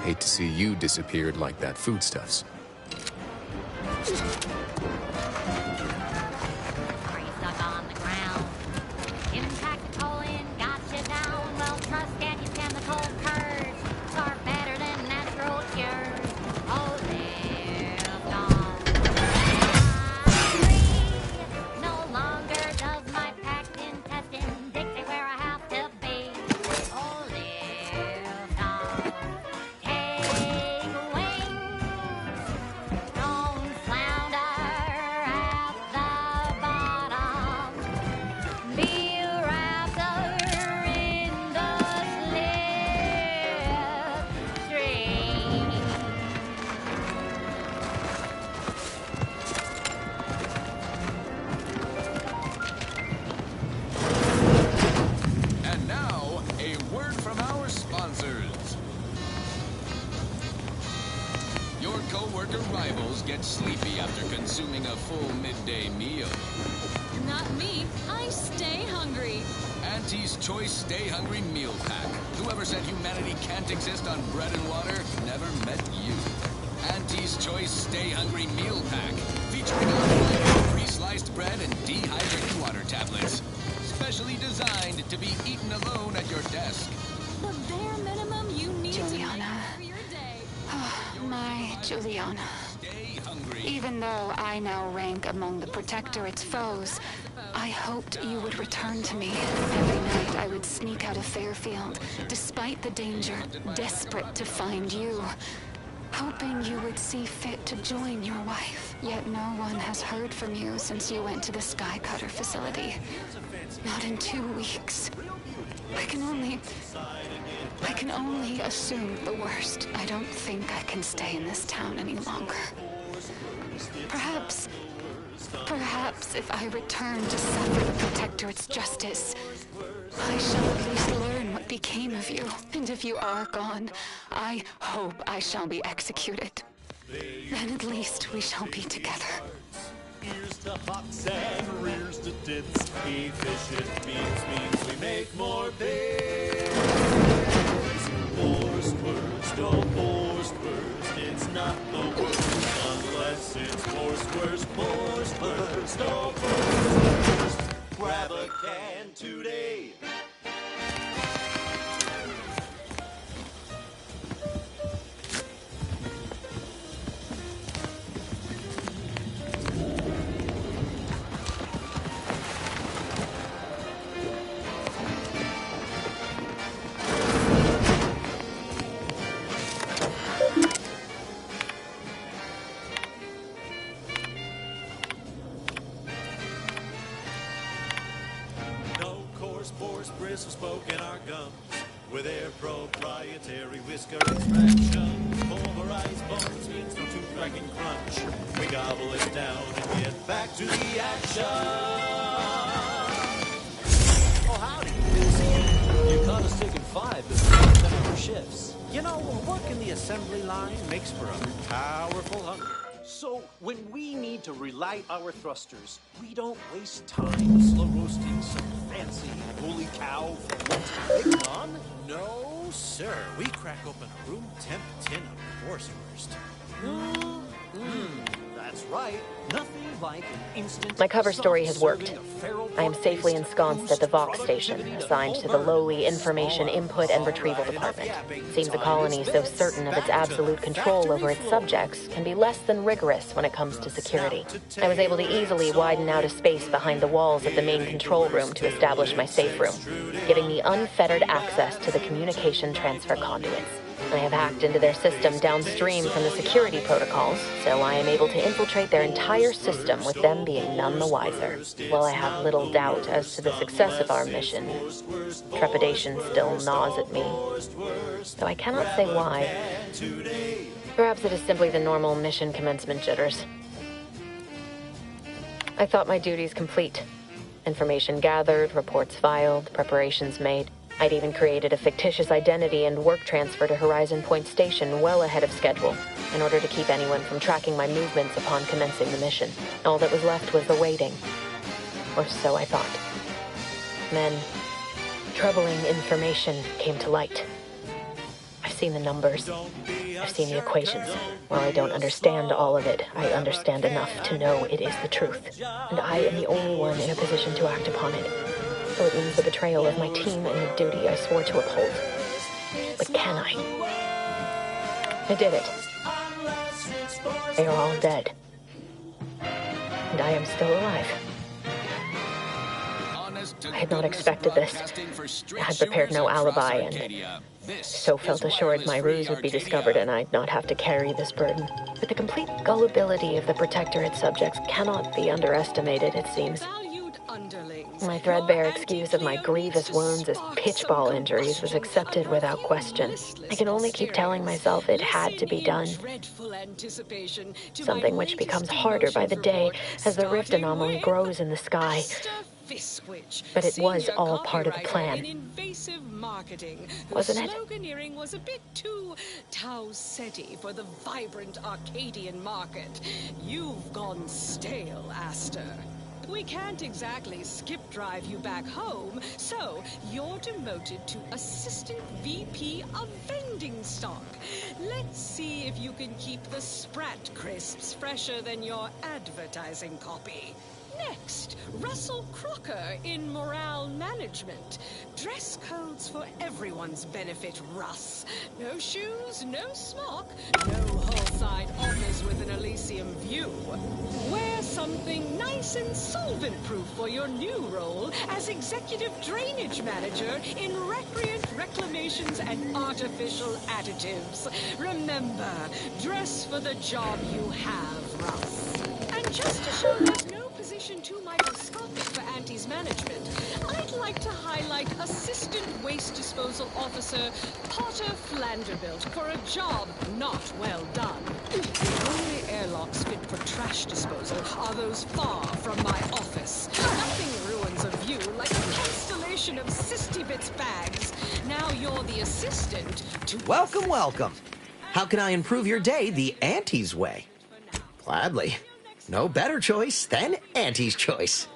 B: Hate to see you disappeared like that foodstuffs.
E: Auntie's Choice Stay Hungry Meal Pack. Whoever said humanity can't exist on bread and water never met you. Auntie's Choice Stay Hungry Meal Pack. Featuring a pre-sliced bread and dehydrated water tablets. Specially designed to be eaten alone at your desk.
V: The bare minimum you need
C: Juliana.
V: for your day.
C: My Juliana. Even though I now rank among the Protectorate's foes, I hoped you would return to me. Every night I would sneak out of Fairfield, despite the danger, desperate to find you. Hoping you would see fit to join your wife. Yet no one has heard from you since you went to the Skycutter facility. Not in 2 weeks. I can only assume the worst. I don't think I can stay in this town any longer. Perhaps if I return to suffer the Protectorate's justice, I shall at least learn what became of you. And if you are gone, I hope I shall be executed. Then at least we shall be together.
G: Here's to hawks and rears to tits. Efficient means we make more bits. Forced words, no forced words. It's not the worst unless it's forced words. Forced words, no forced words. Grab a can today. Bristles spoken our gums with their proprietary whisker extraction. Pulverized bones means no tooth-cracking crunch. We gobble it down and get back to the action.
I: Oh, howdy. You caught us taking 5 between 10-hour shifts. You know, working the assembly line makes for a powerful hunger. So, when we need to relight our thrusters, we don't waste time slow roasting some fancy holy cow Bacon. No, sir. We crack open a room temp tin of Wurst. That's right. Nothing like an instant.
W: My cover story has worked. I am safely ensconced at the Vox station, assigned to the lowly Information Input and Retrieval Department. Seems a colony so certain of its absolute control over its subjects can be less than rigorous when it comes to security. I was able to easily widen out a space behind the walls of the main control room to establish my safe room, giving me unfettered access to the communication transfer conduits. I have hacked into their system downstream from the security protocols, so I am able to infiltrate their entire system with them being none the wiser. While I have little doubt as to the success of our mission, trepidation still gnaws at me, though I cannot say why. Perhaps it is simply the normal mission commencement jitters. I thought my duties complete. Information gathered, reports filed, preparations made. I'd even created a fictitious identity and work transfer to Horizon Point Station well ahead of schedule, in order to keep anyone from tracking my movements upon commencing the mission. All that was left was the waiting. Or so I thought. Then, troubling information came to light. I've seen the numbers. I've seen the equations. While I don't understand all of it, I understand enough to know it is the truth. And I am the only one in a position to act upon it. So it means the betrayal of my team and the duty I swore to uphold. But can I? I did it. They are all dead. And I am still alive. I had not expected this. I had prepared no alibi and so felt assured my ruse would be discovered and I'd not have to carry this burden. But the complete gullibility of the Protectorate subjects cannot be underestimated, it seems. My threadbare excuse of my grievous wounds as pitchball injuries was accepted without question. I can only keep telling myself it had to be done. Something which becomes harder by the day as the rift anomaly grows in the sky. But it was all part of the plan. Wasn't it?
U: Sloganeering was a bit too Tau-Ceti for the vibrant Arcadian market. You've gone stale, Aster. We can't exactly skip drive you back home, so you're demoted to Assistant VP of Vending Stock. Let's see if you can keep the Sprat crisps fresher than your advertising copy. Next, Russell Crocker in Morale Management. Dress codes for everyone's benefit, Russ. No shoes, no smock, no whole-side offers with an Elysium view. Wear something nice and solvent-proof for your new role as Executive Drainage Manager in Recreant Reclamations and Artificial Additives. Remember, dress for the job you have, Russ. And just to show there's no position too microscopic for Auntie's management, I'd like to highlight Assistant Waste Disposal Officer Potter Flanderbilt for a job not well done. The only airlocks fit for trash disposal are those far from my office. Nothing ruins a view like a constellation of 60-bits bags. Now you're the assistant to...
F: Welcome, welcome. How can I improve your day the Auntie's way? Gladly. No better choice than Auntie's choice.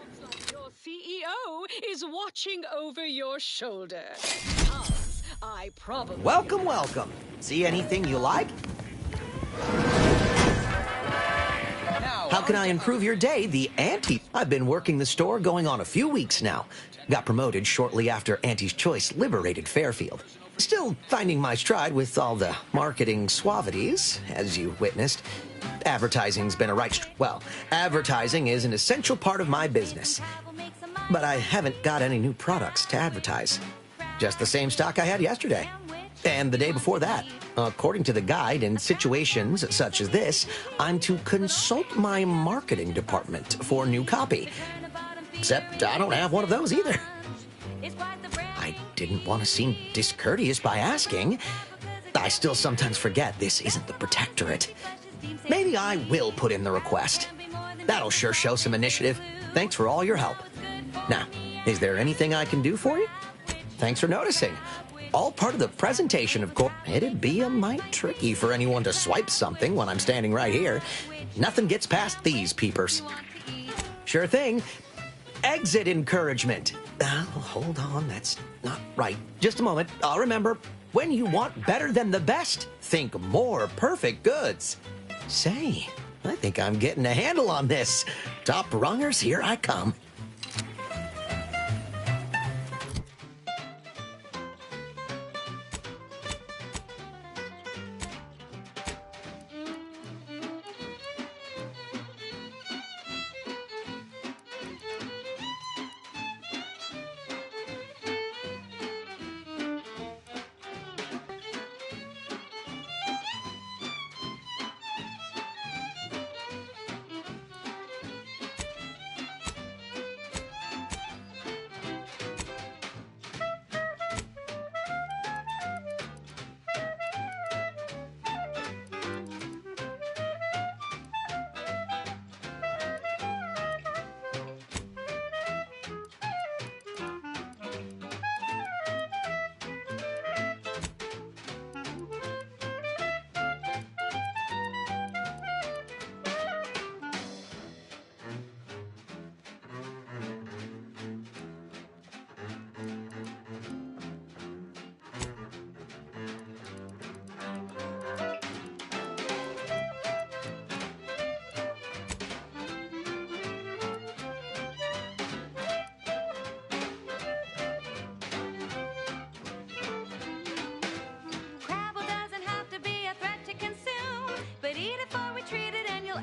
U: Your CEO is watching over your shoulder. I probably...
F: Welcome, welcome. See anything you like? How can I improve your day the Auntie? I've been working the store going on a few weeks now. Got promoted shortly after Auntie's Choice liberated Fairfield. Still finding my stride with all the marketing suavities, as you witnessed. Advertising's been a well, advertising is an essential part of my business. But I haven't got any new products to advertise. Just the same stock I had yesterday. And the day before that. According to the guide, in situations such as this, I'm to consult my marketing department for new copy. Except I don't have one of those either. I didn't want to seem discourteous by asking. I still sometimes forget this isn't the Protectorate. Maybe I will put in the request. That'll sure show some initiative. Thanks for all your help. Now, is there anything I can do for you? Thanks for noticing. All part of the presentation, of course. It'd be a mite tricky for anyone to swipe something when I'm standing right here. Nothing gets past these peepers. Sure thing. Exit encouragement. Hold on, that's not right. Just a moment. I'll remember. When you want better than the best, think more perfect goods. Say, I think I'm getting a handle on this. Top rungers, here I come.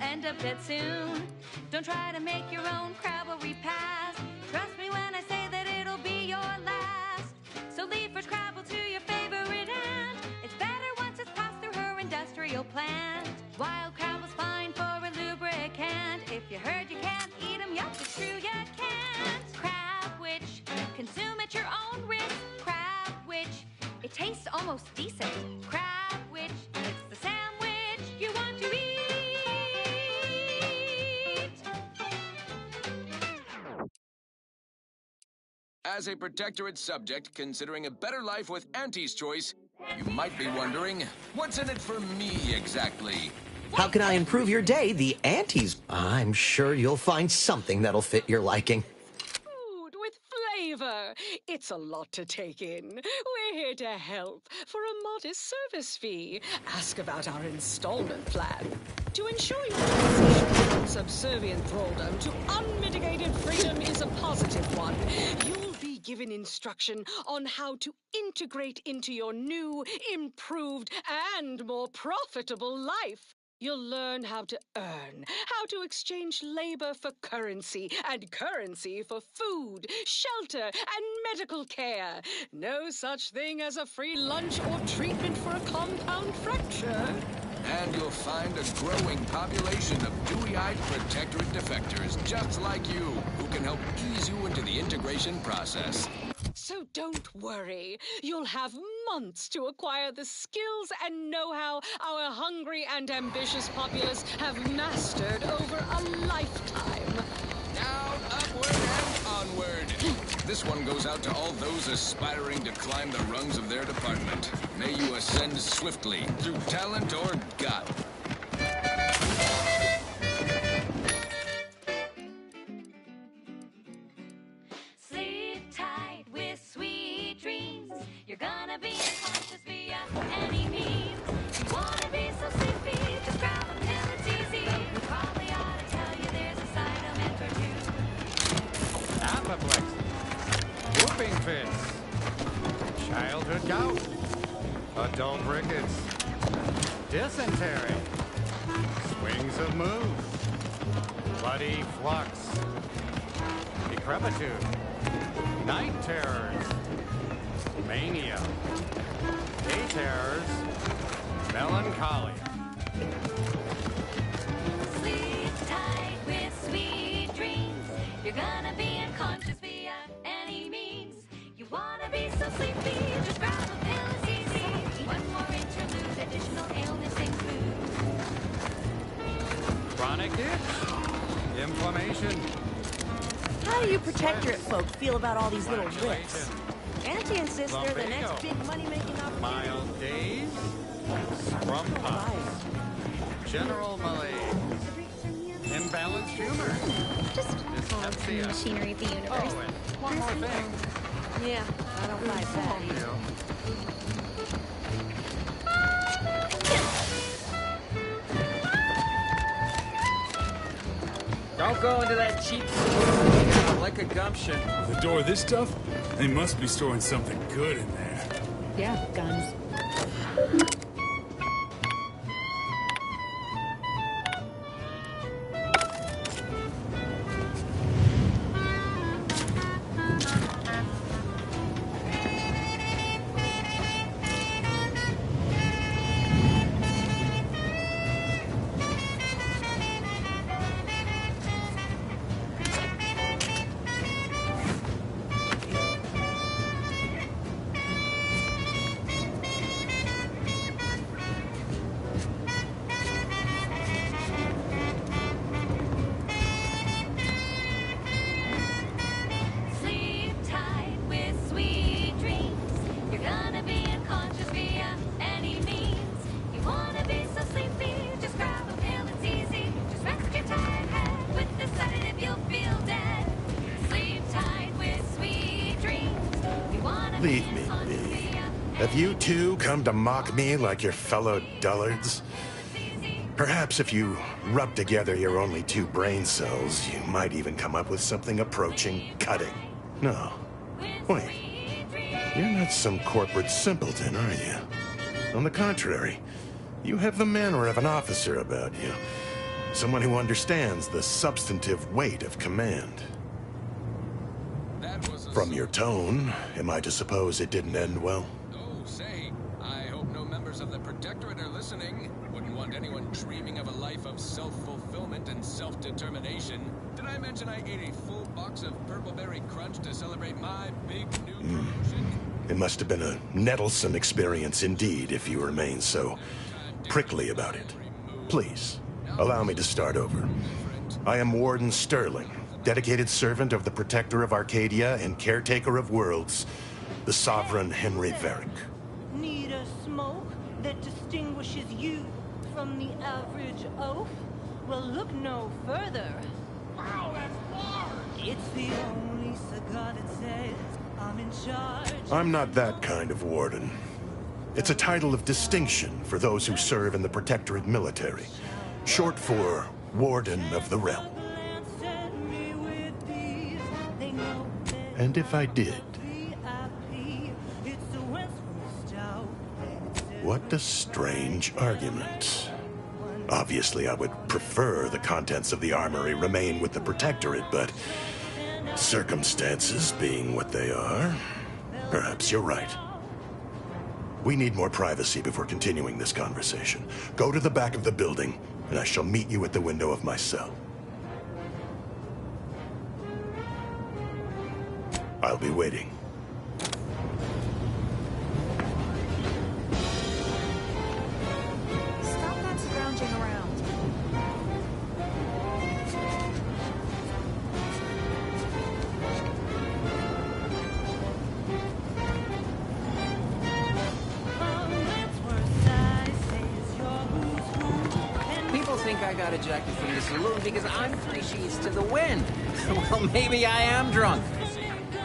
D: end up dead soon. Don't try to make your own Crabble repast. Trust me when I say that it'll be your last. So leave first Crabble to your favorite aunt. It's better once it's passed through her industrial plant. Wild Crabble's fine for a lubricant. If you heard you can't eat 'em, yup, it's true you can't. Crab Witch, consume at your own risk. Crab Witch, it tastes almost decent. Crab Witch, it's the sandwich you want to eat.
E: As a Protectorate subject considering a better life with Auntie's Choice, you might be wondering, what's in it for me exactly?
F: How can I improve your day? The Auntie's. I'm sure you'll find something that'll fit your liking.
U: Food with flavor. It's a lot to take in. We're here to help for a modest service fee. Ask about our installment plan. To ensure your transition from subservient thraldom to unmitigated freedom is a positive one. You'll be given instruction on how to integrate into your new, improved, and more profitable life. You'll learn how to earn, how to exchange labor for currency, and currency for food, shelter, and medical care. No such thing as a free lunch or treatment for a compound fracture.
E: And you'll find a growing population of dewy-eyed Protectorate defectors just like you, who can help ease you into the integration process.
U: So don't worry. You'll have months to acquire the skills and know-how our hungry and ambitious populace have mastered over a lifetime.
E: Down, upward, and onward. This one goes out to all those aspiring to climb the rungs of their department. May you ascend swiftly through talent or gut.
D: Sleep tight with sweet dreams. You're gonna be unconscious via any means. You wanna be so sleepy, just grab a pill, it's easy. We probably ought to tell you there's a side element or two.
J: Apoplexy, whooping fits, childhood gout, adult rickets, dysentery, swings of mood, bloody flux, decrepitude, night terrors, mania, day terrors, melancholia.
D: Sleep tight with sweet dreams. You're gonna be unconscious via any means. You wanna be so sleepy, just grab a pill, it's easy. One more interlude, additional ailments include
J: Chronic itch, inflammation.
Q: How do you Protectorate folk feel about all these little whips? Auntie insists they're the next big money-making opportunity.
J: Mild days, scrum pops, general malaise, imbalanced humor, dyspepsia.
S: Machinery of the universe.
J: Oh, and one more thing.
Q: Yeah, I don't like that.
N: Don't go into that cheap store. Like a gumption.
K: The door this tough? They must be storing something good in there.
S: Yeah, guns.
D: sleep tight with sweet dreams. You're gonna be unconscious via any means. You wanna be so sleepy, just grab a pill, it's easy. Just rest your tired head with the sedative, you'll feel dead. Sleep tight with sweet dreams. You wanna be
X: Leave me be. Have you too come to mock me like your fellow dullards? Perhaps if you rub together your only 2 brain cells, you might even come up with something approaching cutting. No. Wait. You're not some corporate simpleton, are you? On the contrary, you have the manner of an officer about you. Someone who understands the substantive weight of command. From your tone, am I to suppose it didn't end well?
E: Oh, say, I hope no members of the Protectorate are listening. Wouldn't want anyone dreaming of a life of self-fulfillment and self-determination. Did I mention I ate a full box of Purpleberry Crunch to celebrate my big new promotion?
X: It must have been a nettlesome experience indeed if you remain so prickly about it. Please, allow me to start over. I am Warden Sterling, dedicated servant of the Protector of Arcadia and caretaker of worlds, the Sovereign Henry Varick.
R: Need a smoke that distinguishes you from the average oaf? Well, look no further. Wow, that's large! It's the only cigar that says I'm in charge.
X: I'm not that kind of warden. It's a title of distinction for those who serve in the Protectorate military, short for Warden of the Realm. And if I did, what a strange argument. Obviously, I would prefer the contents of the armory remain with the Protectorate, but circumstances being what they are, perhaps you're right. We need more privacy before continuing this conversation. Go to the back of the building, and I shall meet you at the window of my cell. I'll be waiting.
R: Stop that scrounging around.
H: People think I got ejected from the saloon because I'm 3 sheets to the wind. Well, maybe I am drunk.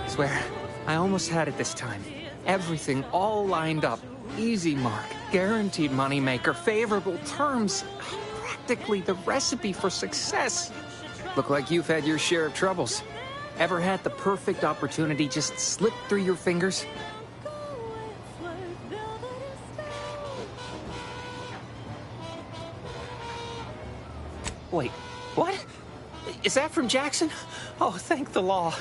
N: Swear, I almost had it this time. Everything all lined up. Easy mark, guaranteed moneymaker, favorable terms. Practically the recipe for success. Look like you've had your share of troubles. Ever had the perfect opportunity just slip through your fingers? Wait, what? Is that from Jackson? Oh, thank the law.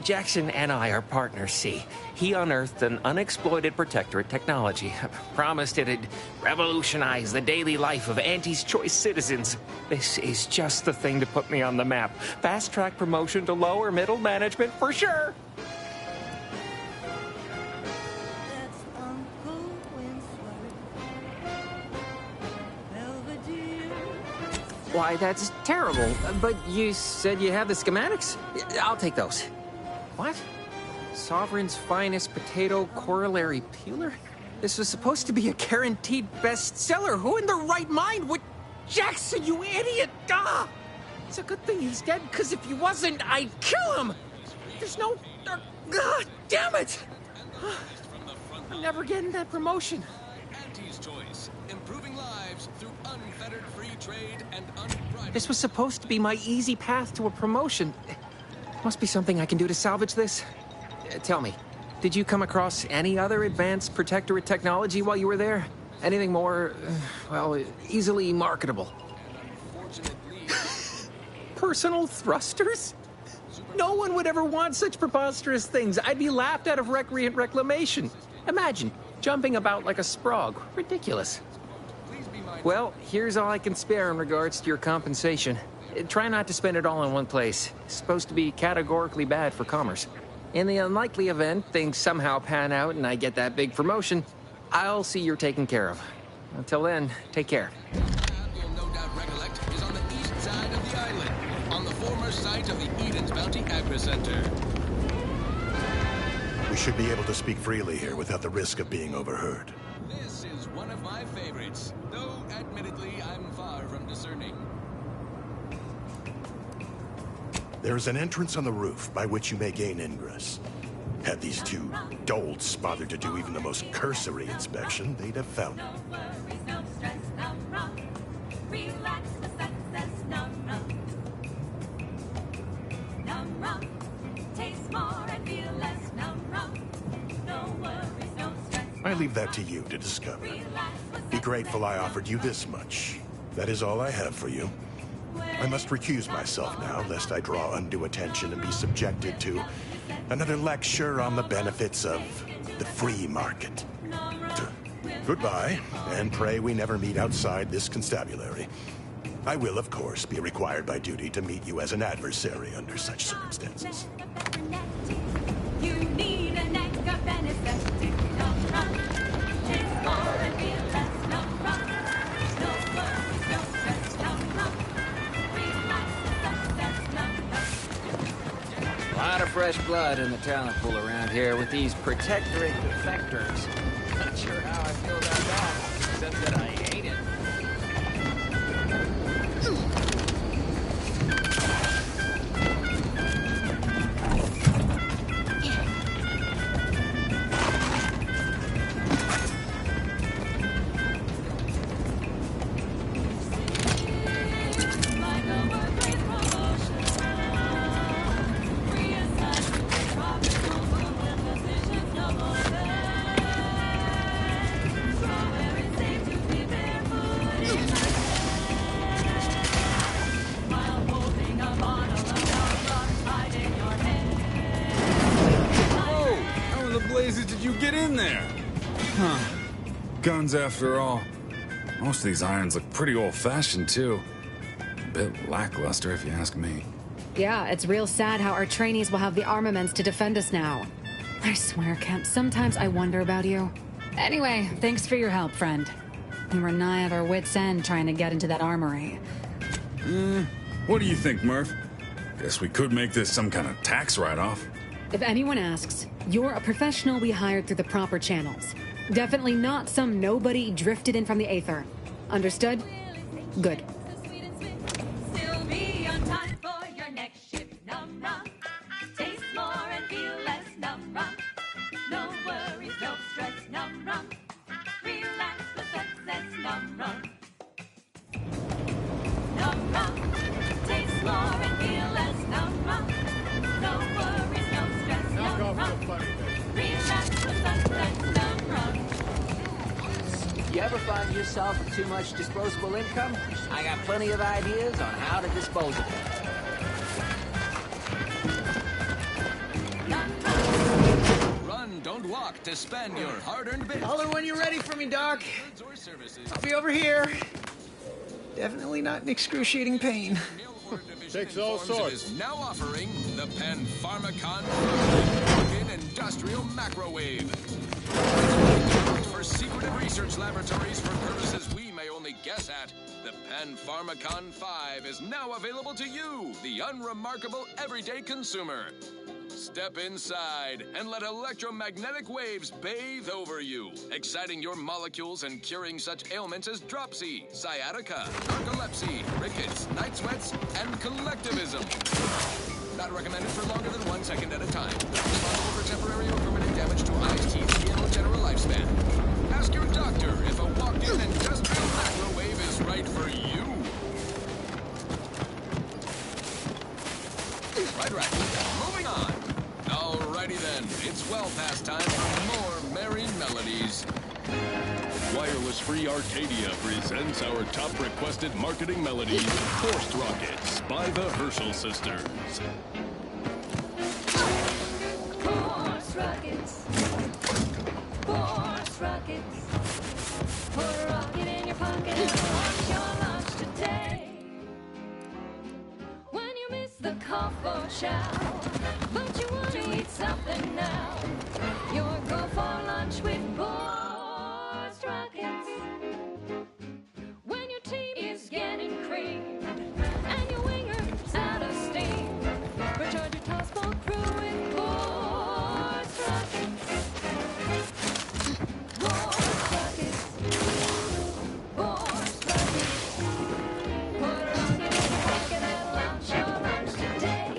N: Jackson and I are partners, see. He unearthed an unexploited Protectorate technology. Promised it'd revolutionize the daily life of Auntie's Choice citizens. This is just the thing to put me on the map. Fast-track promotion to lower middle management for sure. Why, that's terrible. But you said you have the schematics? I'll take those. What? Sovereign's finest potato corollary peeler? This was supposed to be a guaranteed bestseller. Who in their right mind would... Jackson, you idiot! Ah! It's a good thing he's dead, because if he wasn't, I'd kill him! There's no... God damn it! I'm never getting that promotion.
E: Auntie's Choice, improving lives through unfettered free trade and unbridled...
N: This was supposed to be my easy path to a promotion. Must be something I can do to salvage this. Tell me, did you come across any other advanced Protectorate technology while you were there? Anything more, well, easily marketable? Personal thrusters? No one would ever want such preposterous things. I'd be laughed out of recreant reclamation. Imagine, jumping about like a sprog. Ridiculous. Well, here's all I can spare in regards to your compensation. Try not to spend it all in one place. It's supposed to be categorically bad for commerce. In the unlikely event things somehow pan out and I get that big promotion, I'll see you're taken care of. Until then, take care.
E: You'll no doubt recollect is on the east side of the island, on the former site of the Eden's Bounty Agri-Center.
X: We should be able to speak freely here without the risk of being overheard.
E: This is one of my favorites, though admittedly I'm far from discerning.
X: There is an entrance on the roof by which you may gain ingress. Had these two dolts bothered to do even the most cursory inspection, they'd have found it. I leave that to you to discover. Be grateful I offered you this much. That is all I have for you. I must recuse myself now, lest I draw undue attention and be subjected to another lecture on the benefits of the free market. Goodbye, and pray we never meet outside this constabulary. I will, of course, be required by duty to meet you as an adversary under such circumstances.
D: You need an extra benefit. No run. It's more and feel less. No run. No worries, no stress. No run. Relax the success. No run.
H: A lot of fresh blood in the talent pool around here with these protectorate defectors. Not sure how I feel about that, except that I hate it.
K: Guns after all. Most of these irons look pretty old-fashioned, too. A bit lackluster, if you ask me.
L: Yeah, it's real sad how our trainees will have the armaments to defend us now. I swear, Kemp, sometimes I wonder about you. Anyway, thanks for your help, friend. We were nigh at our wits' end trying to get into that armory.
K: What do you think, Murph? Guess we could make this some kind of tax write-off.
L: If anyone asks, you're a professional we hired through the proper channels. Definitely not some nobody drifted in from the Aether. Understood? Good.
D: Still be on time for your next shift. Num rum. Taste more and feel less. Num rum. No worries, no stress. Num rum. Relax the success. Num rum. Num rum. Taste more and feel less. Num rum. No worries, no stress. Num rum. Relax the success. Num rum.
H: You ever find yourself with too much disposable income? I got plenty of ideas on how to dispose of it.
E: Run, don't walk to spend your hard-earned bits.
H: Holler when you're ready for me, Doc. I'll be over here. Definitely not in excruciating pain.
E: Takes all sorts. Is now offering the Penn Pharmacon Industrial Macrowave. For secretive research laboratories for purposes we may only guess at, the Penn Pharmacon 5 is now available to you, the unremarkable everyday consumer. Step inside and let electromagnetic waves bathe over you, exciting your molecules and curing such ailments as dropsy, sciatica, narcolepsy, rickets, night sweats, and collectivism. Not recommended for longer than 1 second at a time. Responsible for temporary or permanent damage to eyes, teeth, skin, or general lifespan. Ask your doctor if a walk-in industrial microwave is right for you. Right. Moving on. Alrighty then. It's well past time for more merry melodies. Wireless Free Arcadia presents our top requested marketing melody, Forced Rockets by the Herschel Sisters.
A: Force rockets. Force rockets. Put a rocket in your pocket and launch your launch today. When you miss the cough or chow, but you want to eat something now, you're go for lunch with Force rockets. When your team is getting creamed and your winger's out of steam, recharge your tossball crew with Force rockets. Force rockets. Force rockets. Put a rocket in your pocket and launch your lunch today.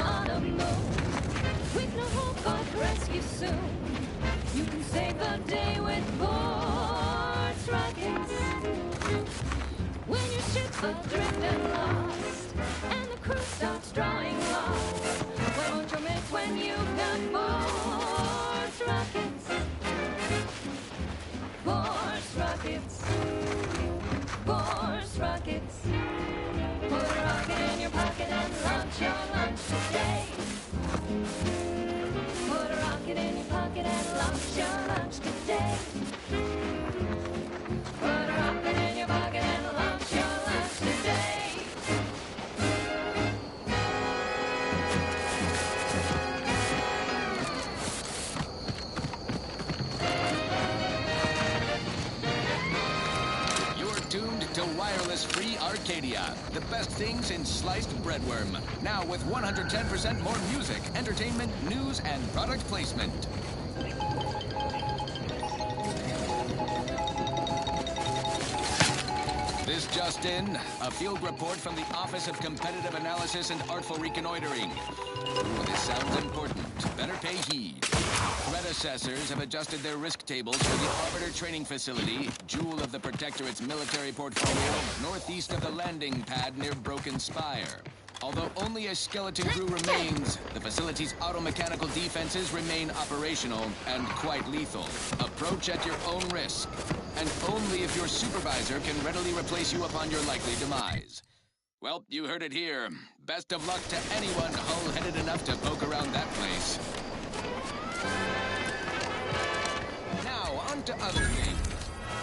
A: On a move, with no hope of rescue soon. You can save the day with Boards Rockets. When your ship's adrift and lost, and the crew starts drawing lots, where won't you miss when you've got Boards Rockets? Boards Rockets. Boards Rockets. Put a rocket in your pocket and launch your lunch today. Put a rocket in your pocket and launch your lunch today. Put a rocket in your pocket and launch your lunch today.
E: You're tuned to Wireless Free Arcadia, the best things in sliced breadworm. Now with 110% more music, entertainment, news, and product placement. This just in, a field report from the Office of Competitive Analysis and Artful Reconnoitering. Ooh, this sounds important. Better pay heed. Threat assessors have adjusted their risk tables for the Arbiter Training Facility, jewel of the Protectorate's military portfolio, northeast of the landing pad near Broken Spire. Although only a skeleton crew remains, the facility's automechanical defenses remain operational and quite lethal. Approach at your own risk, and only if your supervisor can readily replace you upon your likely demise. Well, you heard it here. Best of luck to anyone hull-headed enough to poke around that place. Now, on to other things.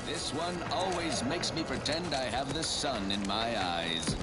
E: This one always makes me pretend I have the sun in my eyes.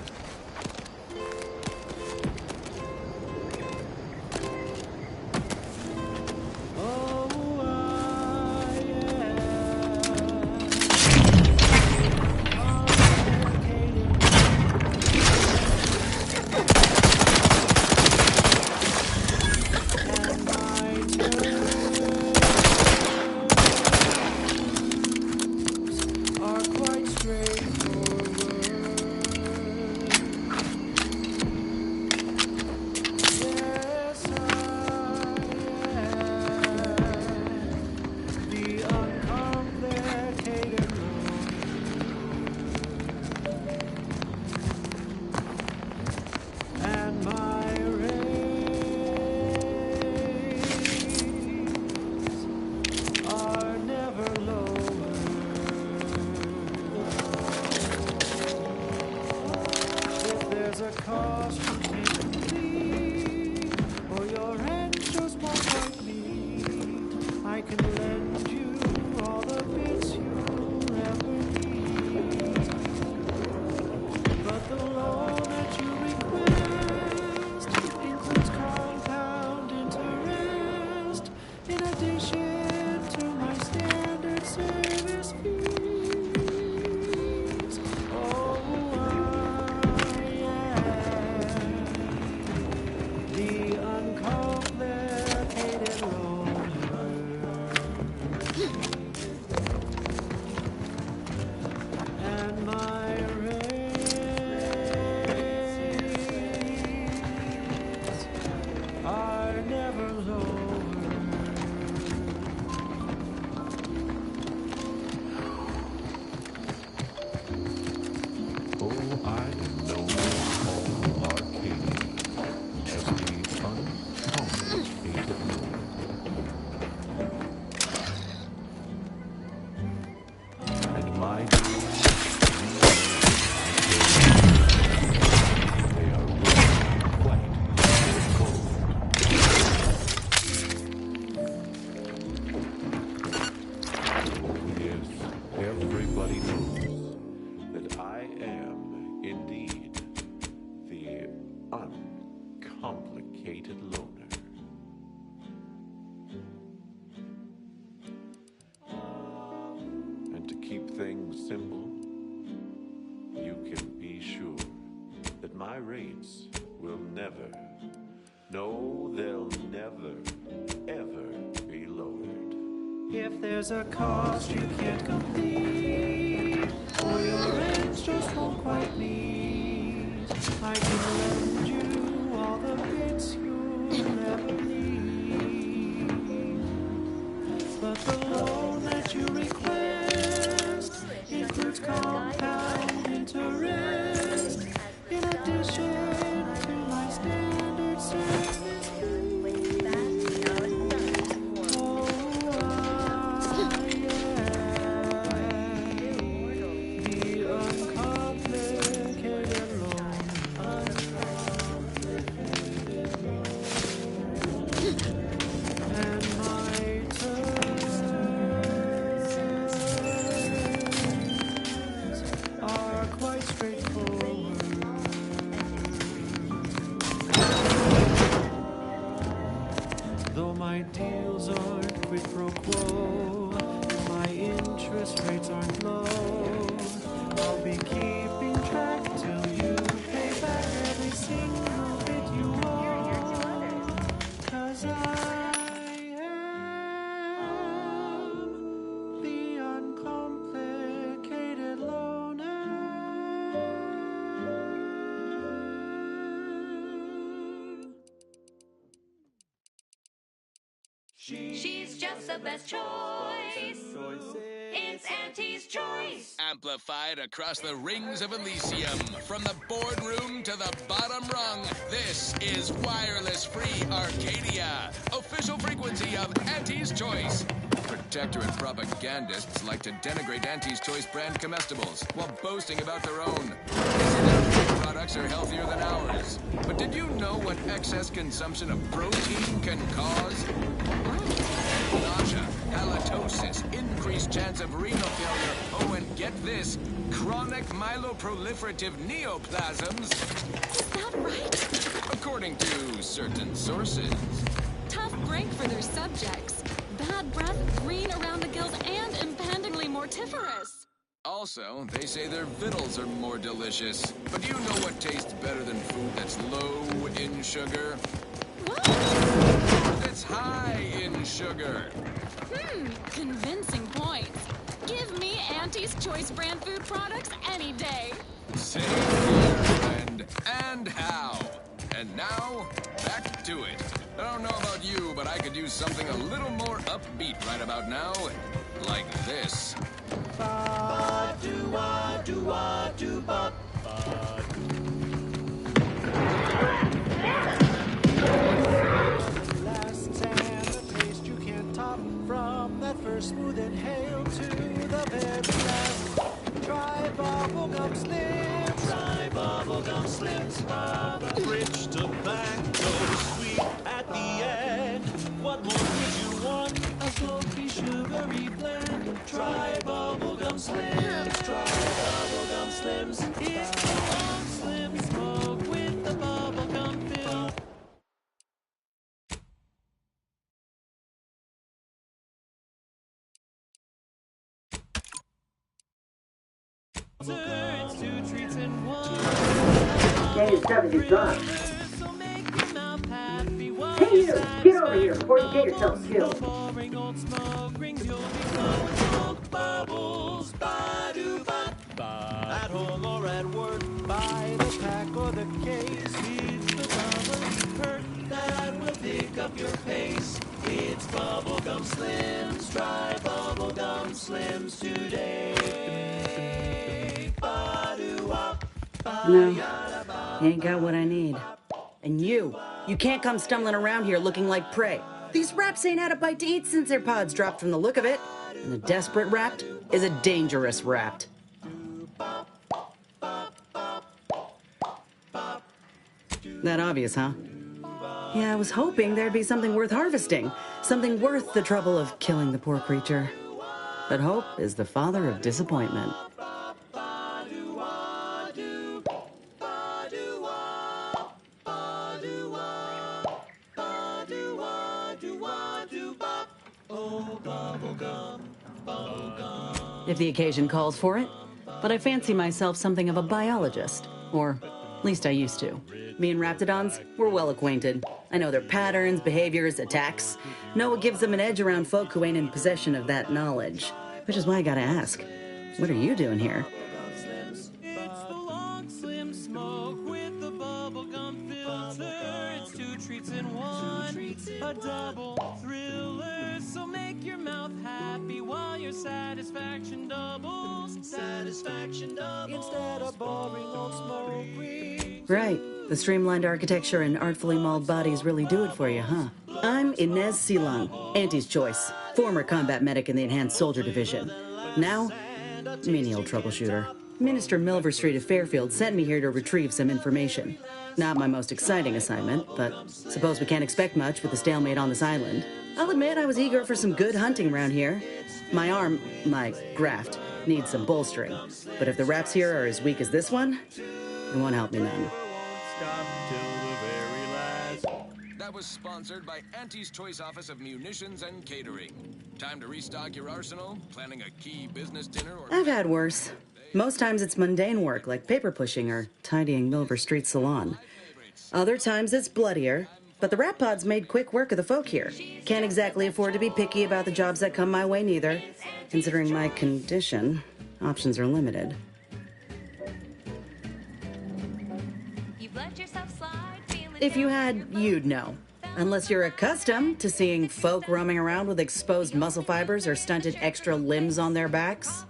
M: My rates
G: will never, no, they'll never, ever be lowered.
R: If there's a cost you can't complete, or your ends just won't quite meet, I can lend you all the bits you'll never need. But the loan that you request includes compound interest, in addition to my standard service fee. Though my deals aren't quid pro quo, my interest rates aren't low, I'll be keeping track till you pay back every single bit you owe. 'Cause I am the uncomplicated loner.
D: She's just the best choice. It's Auntie's choice.
E: Amplified across the rings of Elysium. From the boardroom to the bottom rung, this is wireless-free Arcadia, official frequency of Auntie's Choice. Protectorate propagandists like to denigrate Auntie's Choice brand comestibles while boasting about their own. Their products are healthier than ours. But did you know what excess consumption of protein can cause? Nausea, halitosis, increased chance of renal failure, oh, and get this, chronic myeloproliferative neoplasms.
M: Is that right?
E: According to certain sources.
M: Tough break for their subjects. Bad breath, green around the gills, and impendingly mortiferous.
E: Also, they say their victuals are more delicious. But do you know what tastes better than food that's low in sugar?
M: What?
E: That's high in sugar.
M: Convincing points. Give me Auntie's Choice brand food products any day.
E: Same here, friend. And how? And now, back to it. I don't know about you, but I could use something a little more upbeat right about now. Like this.
R: Ba-do-wa-do-wa-do-bop. Lasts and the taste you can't top, from that first smooth inhale to the very last. Try bubblegum slims.
G: Try bubblegum slims. Rich tobacco, sweet at the end. What more could you want?
R: A smoky, sugary blend.
G: Try bubblegum slims. Try bubblegum slims.
R: It's bubblegum slim smoke with the bubblegum fill. It's two treats in one.
O: Day is done with his job.
R: So make your mouth happy.
O: Hey you, get over here before you get yourself killed.
R: Boring old smoke rings you'll be blowing smoke bubbles. Ba-do-ba. At home or at work, by the pack or the case, it's the bubbly perk that will pick up your pace. It's bubblegum slims. Try bubblegum slims today. Ba-do-wop.
P: No, ain't got what I need. And you can't come stumbling around here looking like prey. These raps ain't had a bite to eat since their pods dropped from the look of it. And a desperate rapt is a dangerous rapt. That obvious, huh? Yeah, I was hoping there'd be something worth harvesting. Something worth the trouble of killing the poor creature. But hope is the father of disappointment. If the occasion calls for it. But I fancy myself something of a biologist. Or at least I used to. Me and Raptidons, we're well acquainted. I know their patterns, behaviors, attacks. Know what gives them an edge around folk who ain't in possession of that knowledge. Which is why I gotta ask, what are you doing here?
R: It's the long, slim smoke with the bubblegum filter. It's 2 treats in 1, a double thriller. So make your mouth happy while your satisfaction doubles. Satisfaction doubles instead of boring old smoke weed.
P: Right. The streamlined architecture and artfully mauled bodies really do it for you, huh? I'm Inez Silan, Auntie's Choice, former combat medic in the Enhanced Soldier Division. Now, menial troubleshooter. Minister Milver Street of Fairfield sent me here to retrieve some information. Not my most exciting assignment, but suppose we can't expect much with the stalemate on this island. I'll admit I was eager for some good hunting around here. My graft, needs some bolstering. But if the raps here are as weak as this one, it won't help me none.
E: That was sponsored by Auntie's Choice Office of Munitions and Catering. Time to restock your arsenal? Planning a key business dinner or...
P: I've had worse. Most times it's mundane work like paper pushing or tidying Milver Street Salon. Other times it's bloodier, but the rap pod's made quick work of the folk here. Can't exactly afford to be picky about the jobs that come my way neither. Considering my condition, options are limited. If you had, you'd know. Unless you're accustomed to seeing folk roaming around with exposed muscle fibers or stunted extra limbs on their backs.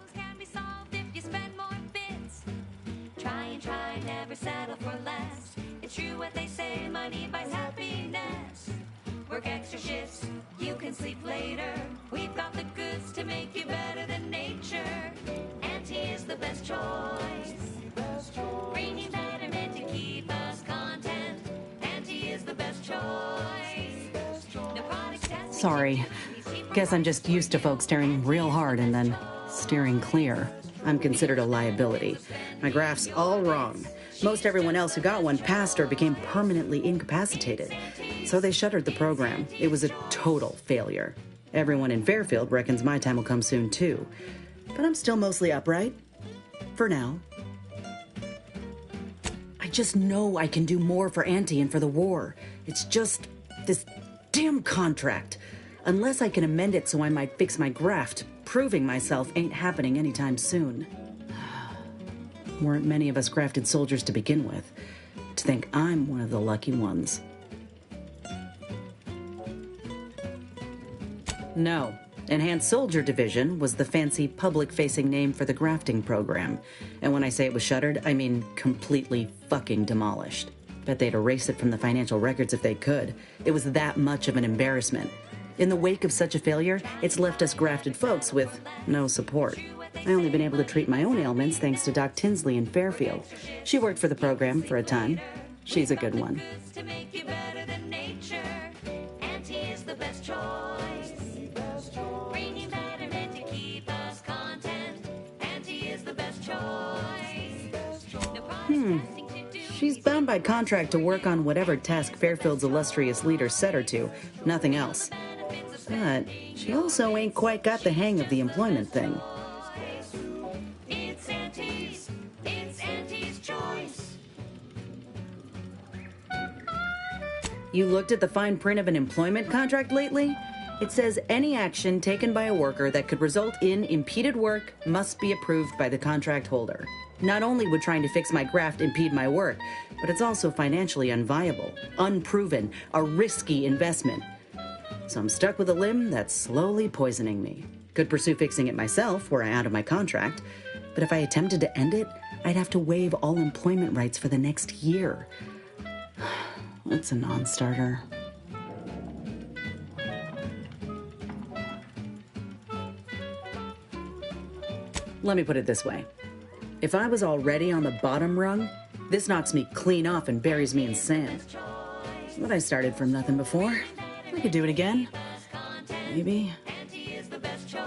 A: Try, never settle for less. It's true what they say, money buys happiness. Work extra shifts, you can sleep later. We've got the goods to make you better than nature. Auntie is the best choice. Bringing betterment to keep us content. Auntie is the best choice. No product testing.
P: Sorry. Guess I'm just used to folks staring real hard and then steering clear. I'm considered a liability. My graph's all wrong. Most everyone else who got one passed or became permanently incapacitated. So they shuttered the program. It was a total failure. Everyone in Fairfield reckons my time will come soon, too. But I'm still mostly upright. For now. I just know I can do more for Auntie and for the war. It's just this damn contract. Unless I can amend it so I might fix my graft, proving myself ain't happening anytime soon. Weren't many of us grafted soldiers to begin with. To think I'm one of the lucky ones. No. Enhanced Soldier Division was the fancy public-facing name for the grafting program. And when I say it was shuttered, I mean completely fucking demolished. Bet they'd erase it from the financial records if they could. It was that much of an embarrassment. In the wake of such a failure, it's left us grafted folks with no support. I only been able to treat my own ailments thanks to Doc Tinsley in Fairfield. She worked for the program for a time. She's a good one.
A: To make you better than nature. Auntie is the best choice. Bringing betterment to keep us content. Auntie is the best choice. No
P: She's bound by contract to work on whatever task Fairfield's illustrious leader set her to, nothing else. But she also ain't quite got the hang of the employment thing.
A: It's Auntie's choice.
P: You looked at the fine print of an employment contract lately? It says any action taken by a worker that could result in impeded work must be approved by the contract holder. Not only would trying to fix my graft impede my work, but it's also financially unviable, unproven, a risky investment. So I'm stuck with a limb that's slowly poisoning me. Could pursue fixing it myself were I out of my contract, but if I attempted to end it, I'd have to waive all employment rights for the next year. It's a non-starter. Let me put it this way. If I was already on the bottom rung, this knocks me clean off and buries me in sand. But I started from nothing before. I could do it again. Maybe.
A: Auntie is the best choice.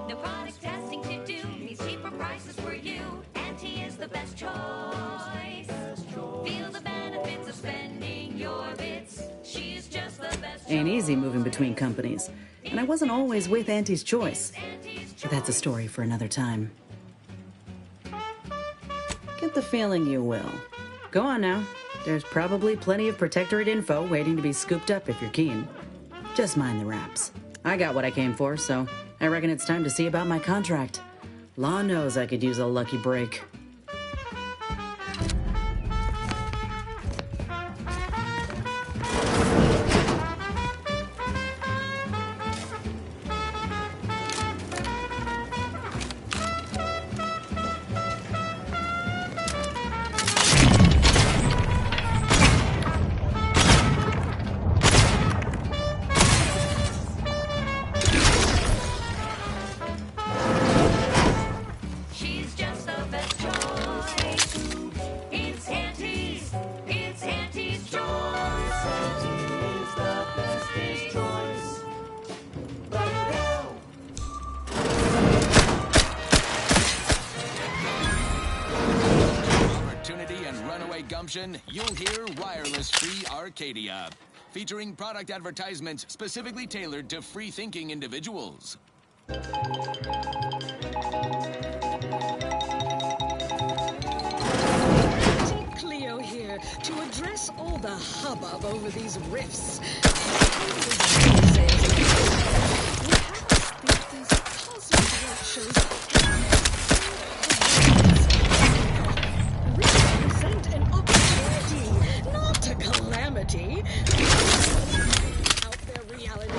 A: No product testing to do. Means cheaper prices for you. Auntie is the best choice. Feel the benefits of spending your bits. She's just the best choice.
P: Ain't easy moving between companies. And I wasn't always with Auntie's Choice. But that's a story for another time. Get the feeling you will. Go on now. There's probably plenty of Protectorate info waiting to be scooped up if you're keen. Just mind the wraps. I got what I came for, so I reckon it's time to see about my contract. Law knows I could use a lucky break.
A: She's just the best choice. It's Auntie's. It's Auntie's choice. Auntie's the bestest choice.
E: Opportunity and runaway gumption, you'll hear Wireless Free Arcadia, featuring product advertisements specifically tailored to free-thinking individuals.
U: Cleo here to address all the hubbub over these riffs. Represent an opportunity, not a calamity. Out their reality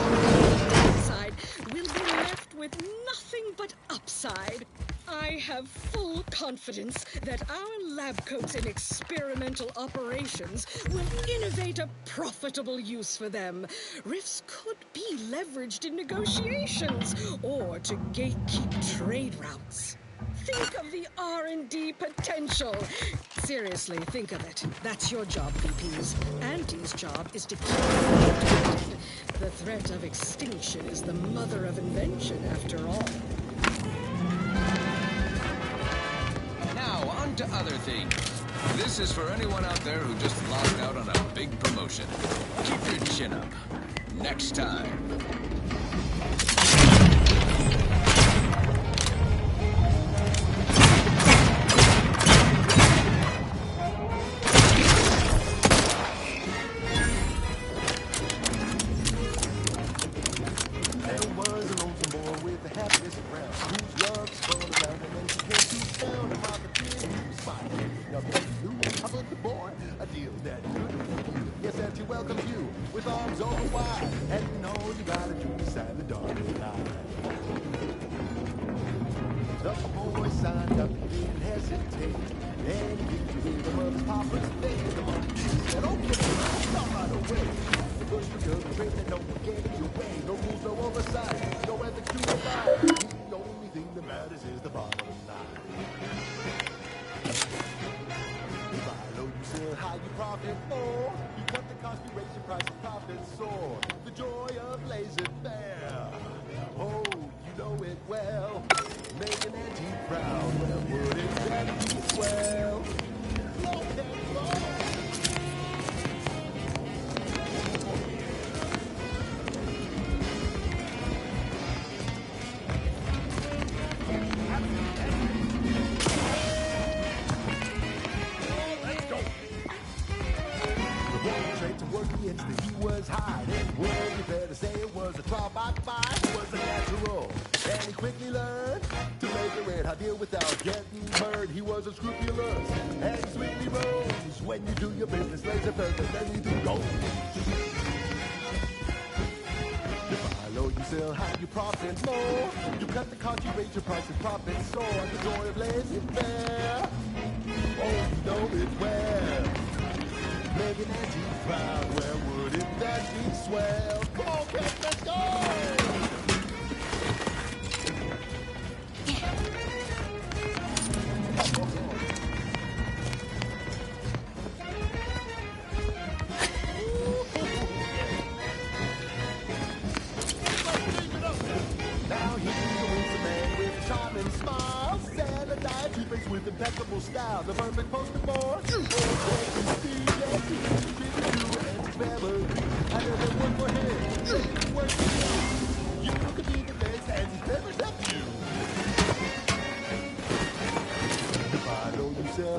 U: side will be left with nothing but upside. I have full confidence that our lab coats in experimental operations will innovate a profitable use for them. Riffs could be leveraged in negotiations or to gatekeep trade routes. Think of the R&D potential. Seriously, think of it. That's your job, VPs. Auntie's job is to keep it protected. The threat of extinction is the mother of invention, after all.
E: Now, on to other things. This is for anyone out there who just lost out on a big promotion. Keep your chin up. Next time.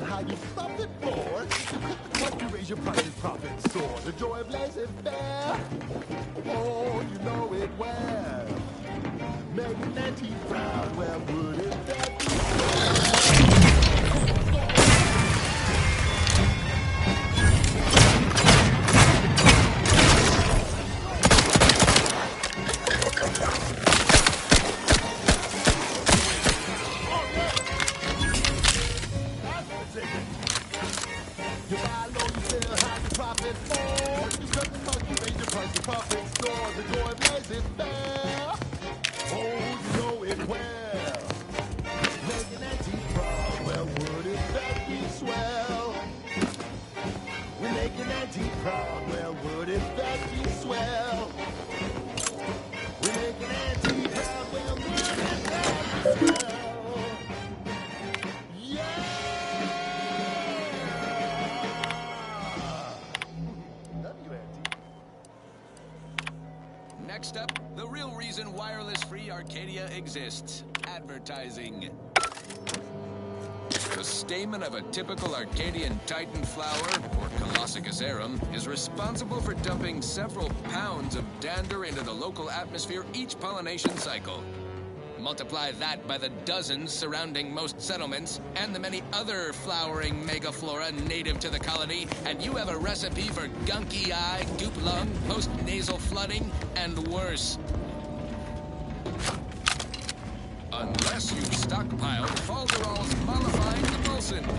B: How you stop it, boy? Watch his profits soar, the joy of laissez-faire. Oh, you know it well. Making Auntie proud, well, wouldn't that be you buy low, you sell high, you profit more. You cut the cost, you raise your price, your profit soar. The joy of laissez-faire. Oh, you know it well. Making Auntie proud, well, wouldn't that be swell? We're making Auntie proud, well, wouldn't that be swell? We're making Auntie proud, well, wouldn't that be swell?
E: Next up, the real reason wireless-free Arcadia exists: advertising. The stamen of a typical Arcadian Titan flower, or Colossicus arum, is responsible for dumping several pounds of dander into the local atmosphere each pollination cycle. Multiply that by the dozens surrounding most settlements, and the many other flowering megaflora native to the colony, and you have a recipe for gunky eye, goop lung, post-nasal flooding, and worse. Unless you've stockpiled Falderall's mollifying emulsant. An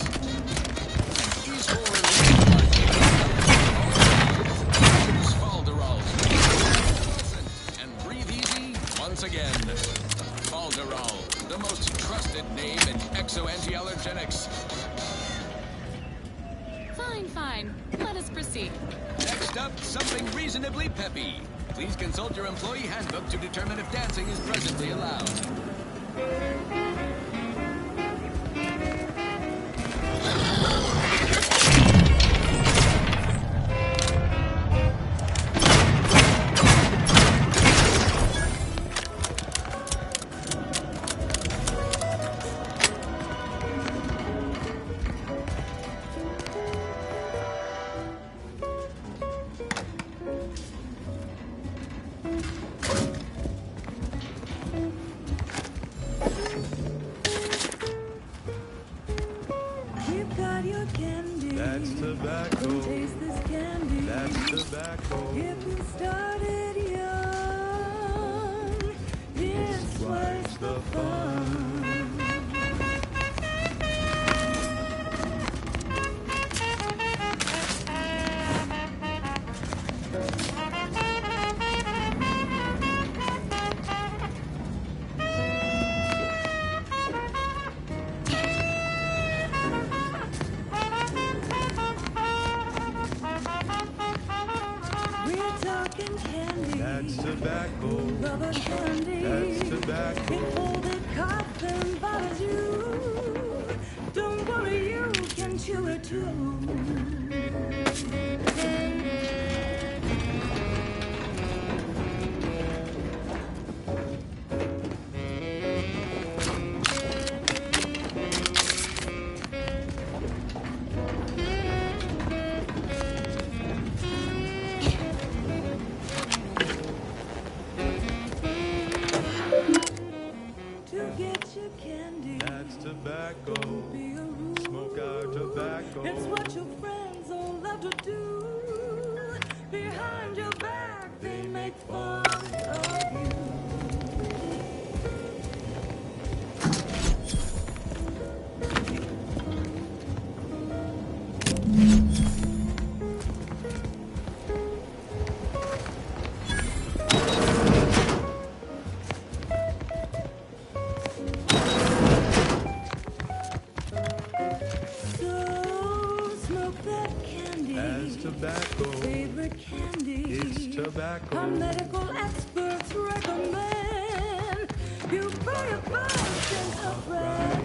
E: easeful release of use Falderall's emulsant and breathe easy once again. Falderall, the most trusted name in exo-anti-allergenics.
M: Fine, fine. Let us proceed.
E: Next up, something reasonably peppy. Please consult your employee handbook to determine if dancing is presently allowed.
R: You've got your candy.
B: That's tobacco.
R: Taste this candy.
B: That's tobacco.
R: If you started young, it's twice the fun. We're talking candy.
B: That's tobacco.
R: Rubber candy.
B: That's tobacco.
R: It folded cotton bothers you. Don't worry, you can chew it too. To get your candy.
B: That's tobacco.
R: Don't be a rude.
B: Smoke our tobacco.
R: It's what your friends all love to do. Behind your back, they make fun of you. So smoke that candy.
B: That's tobacco.
R: Favorite candy.
B: It's tobacco.
R: Our medical experts recommend you buy a bunch and a friend.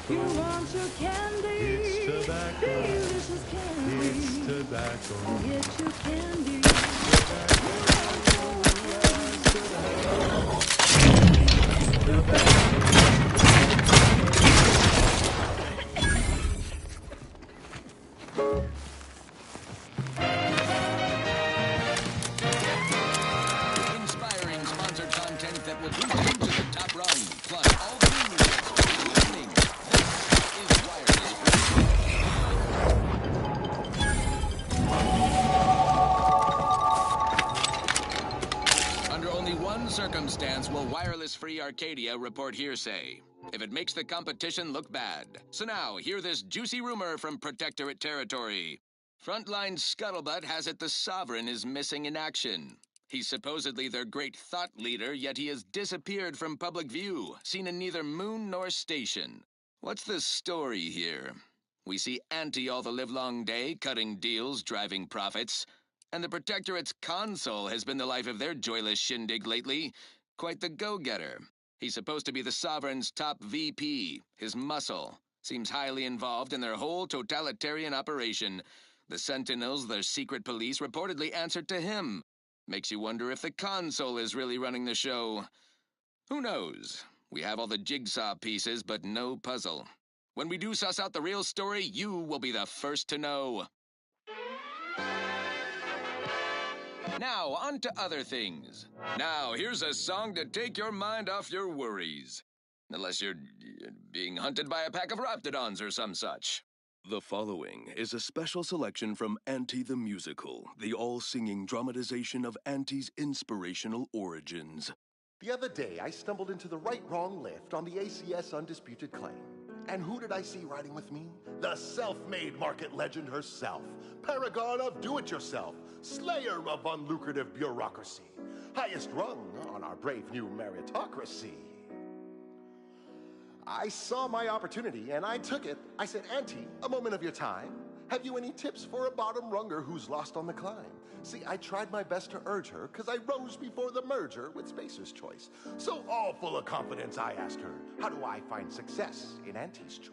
J: tobacco.
R: You want your candy.
J: It's tobacco.
R: Delicious candy.
J: It's tobacco.
R: Get your candy.
E: Inspiring sponsored content that will boost you to the top rung. Plus all the news experts listening. This is Wireless Free. Under only one circumstance will Wireless Free Arcadia report hearsay. If it makes the competition look bad. So now, hear this juicy rumor from Protectorate territory. Frontline Scuttlebutt has it the Sovereign is missing in action. He's supposedly their great thought leader, yet he has disappeared from public view, seen in neither moon nor station. What's the story here? We see Anti all the livelong day, cutting deals, driving profits. And the Protectorate's console has been the life of their joyless shindig lately. Quite the go-getter. He's supposed to be the Sovereign's top VP, his muscle. Seems highly involved in their whole totalitarian operation. The Sentinels, their secret police, reportedly answered to him. Makes you wonder if the console is really running the show. Who knows? We have all the jigsaw pieces, but no puzzle. When we do suss out the real story, you will be the first to know. Now, on to other things. Now, here's a song to take your mind off your worries. Unless you're being hunted by a pack of raptidons or some such.
C: The following is a special selection from Anti the Musical, the all-singing dramatization of Anti's inspirational origins.
B: The other day, I stumbled into the right-wrong lift on the ACS Undisputed Claim. And who did I see riding with me? The self-made market legend herself. Paragon of do-it-yourself. Slayer of unlucrative bureaucracy. Highest rung on our brave new meritocracy. I saw my opportunity and I took it. I said, Auntie, a moment of your time. Have you any tips for a bottom runger who's lost on the climb? See, I tried my best to urge her because I rose before the merger with Spacer's Choice. So all full of confidence, I asked her, how do I find success in Auntie's Choice?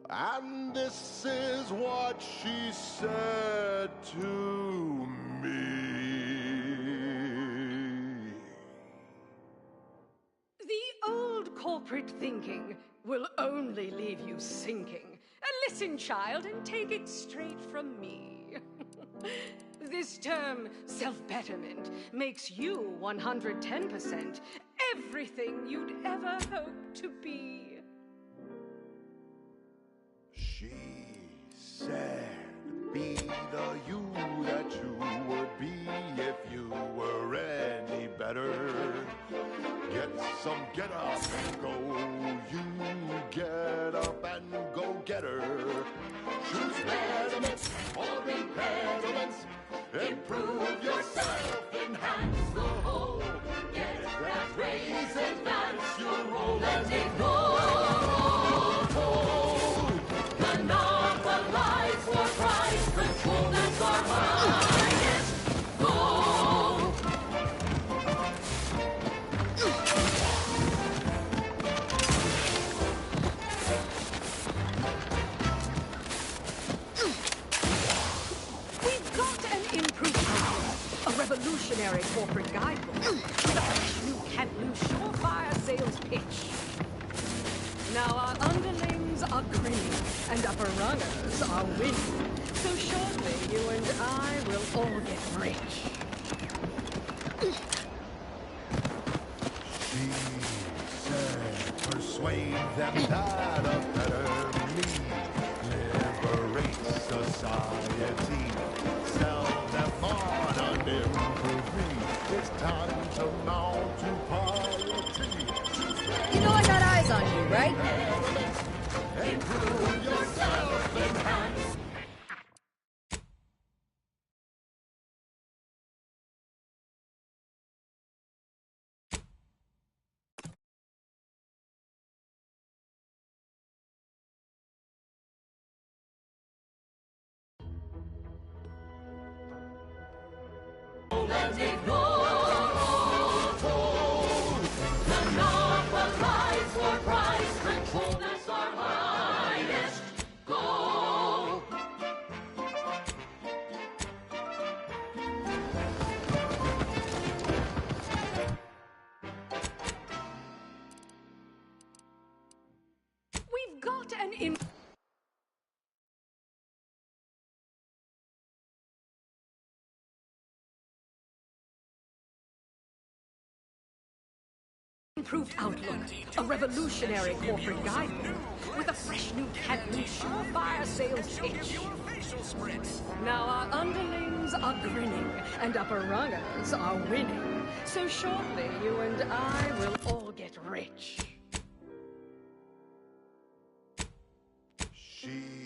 B: And this is what she said to me.
I: The old corporate thinking will only leave you sinking. Listen, child, and take it straight from me. This term, self-betterment, makes you 110% everything you'd ever hope to be.
B: She said, be the you that you would be if you were any better. Get up and go. You get up and go get her. Choose betterments or impediments. Improve yourself, enhance the whole. Get that raise, advance your role, and ignore. Monopolize for price control, that's our highest goal.
I: We've got an improved outlook, a revolutionary corporate guidebook, with a fresh new can't-lose surefire sales pitch. Now our underlings are grinning, and upper runners are winning. So shortly, you and I will all get rich.
B: She said, persuade them that a better me liberates society. Sell them on an improved me. It's time to mount to piety.
Q: You know I got eyes on you, right?
B: Improve yourself, enhance. And ignore. Monopolize for price control.
I: improved outlook, a revolutionary corporate guidebook with a fresh new cannon, surefire sales pitch. Now our underlings are grinning and upper rungers are winning. So shortly, you and I will all get rich.
B: She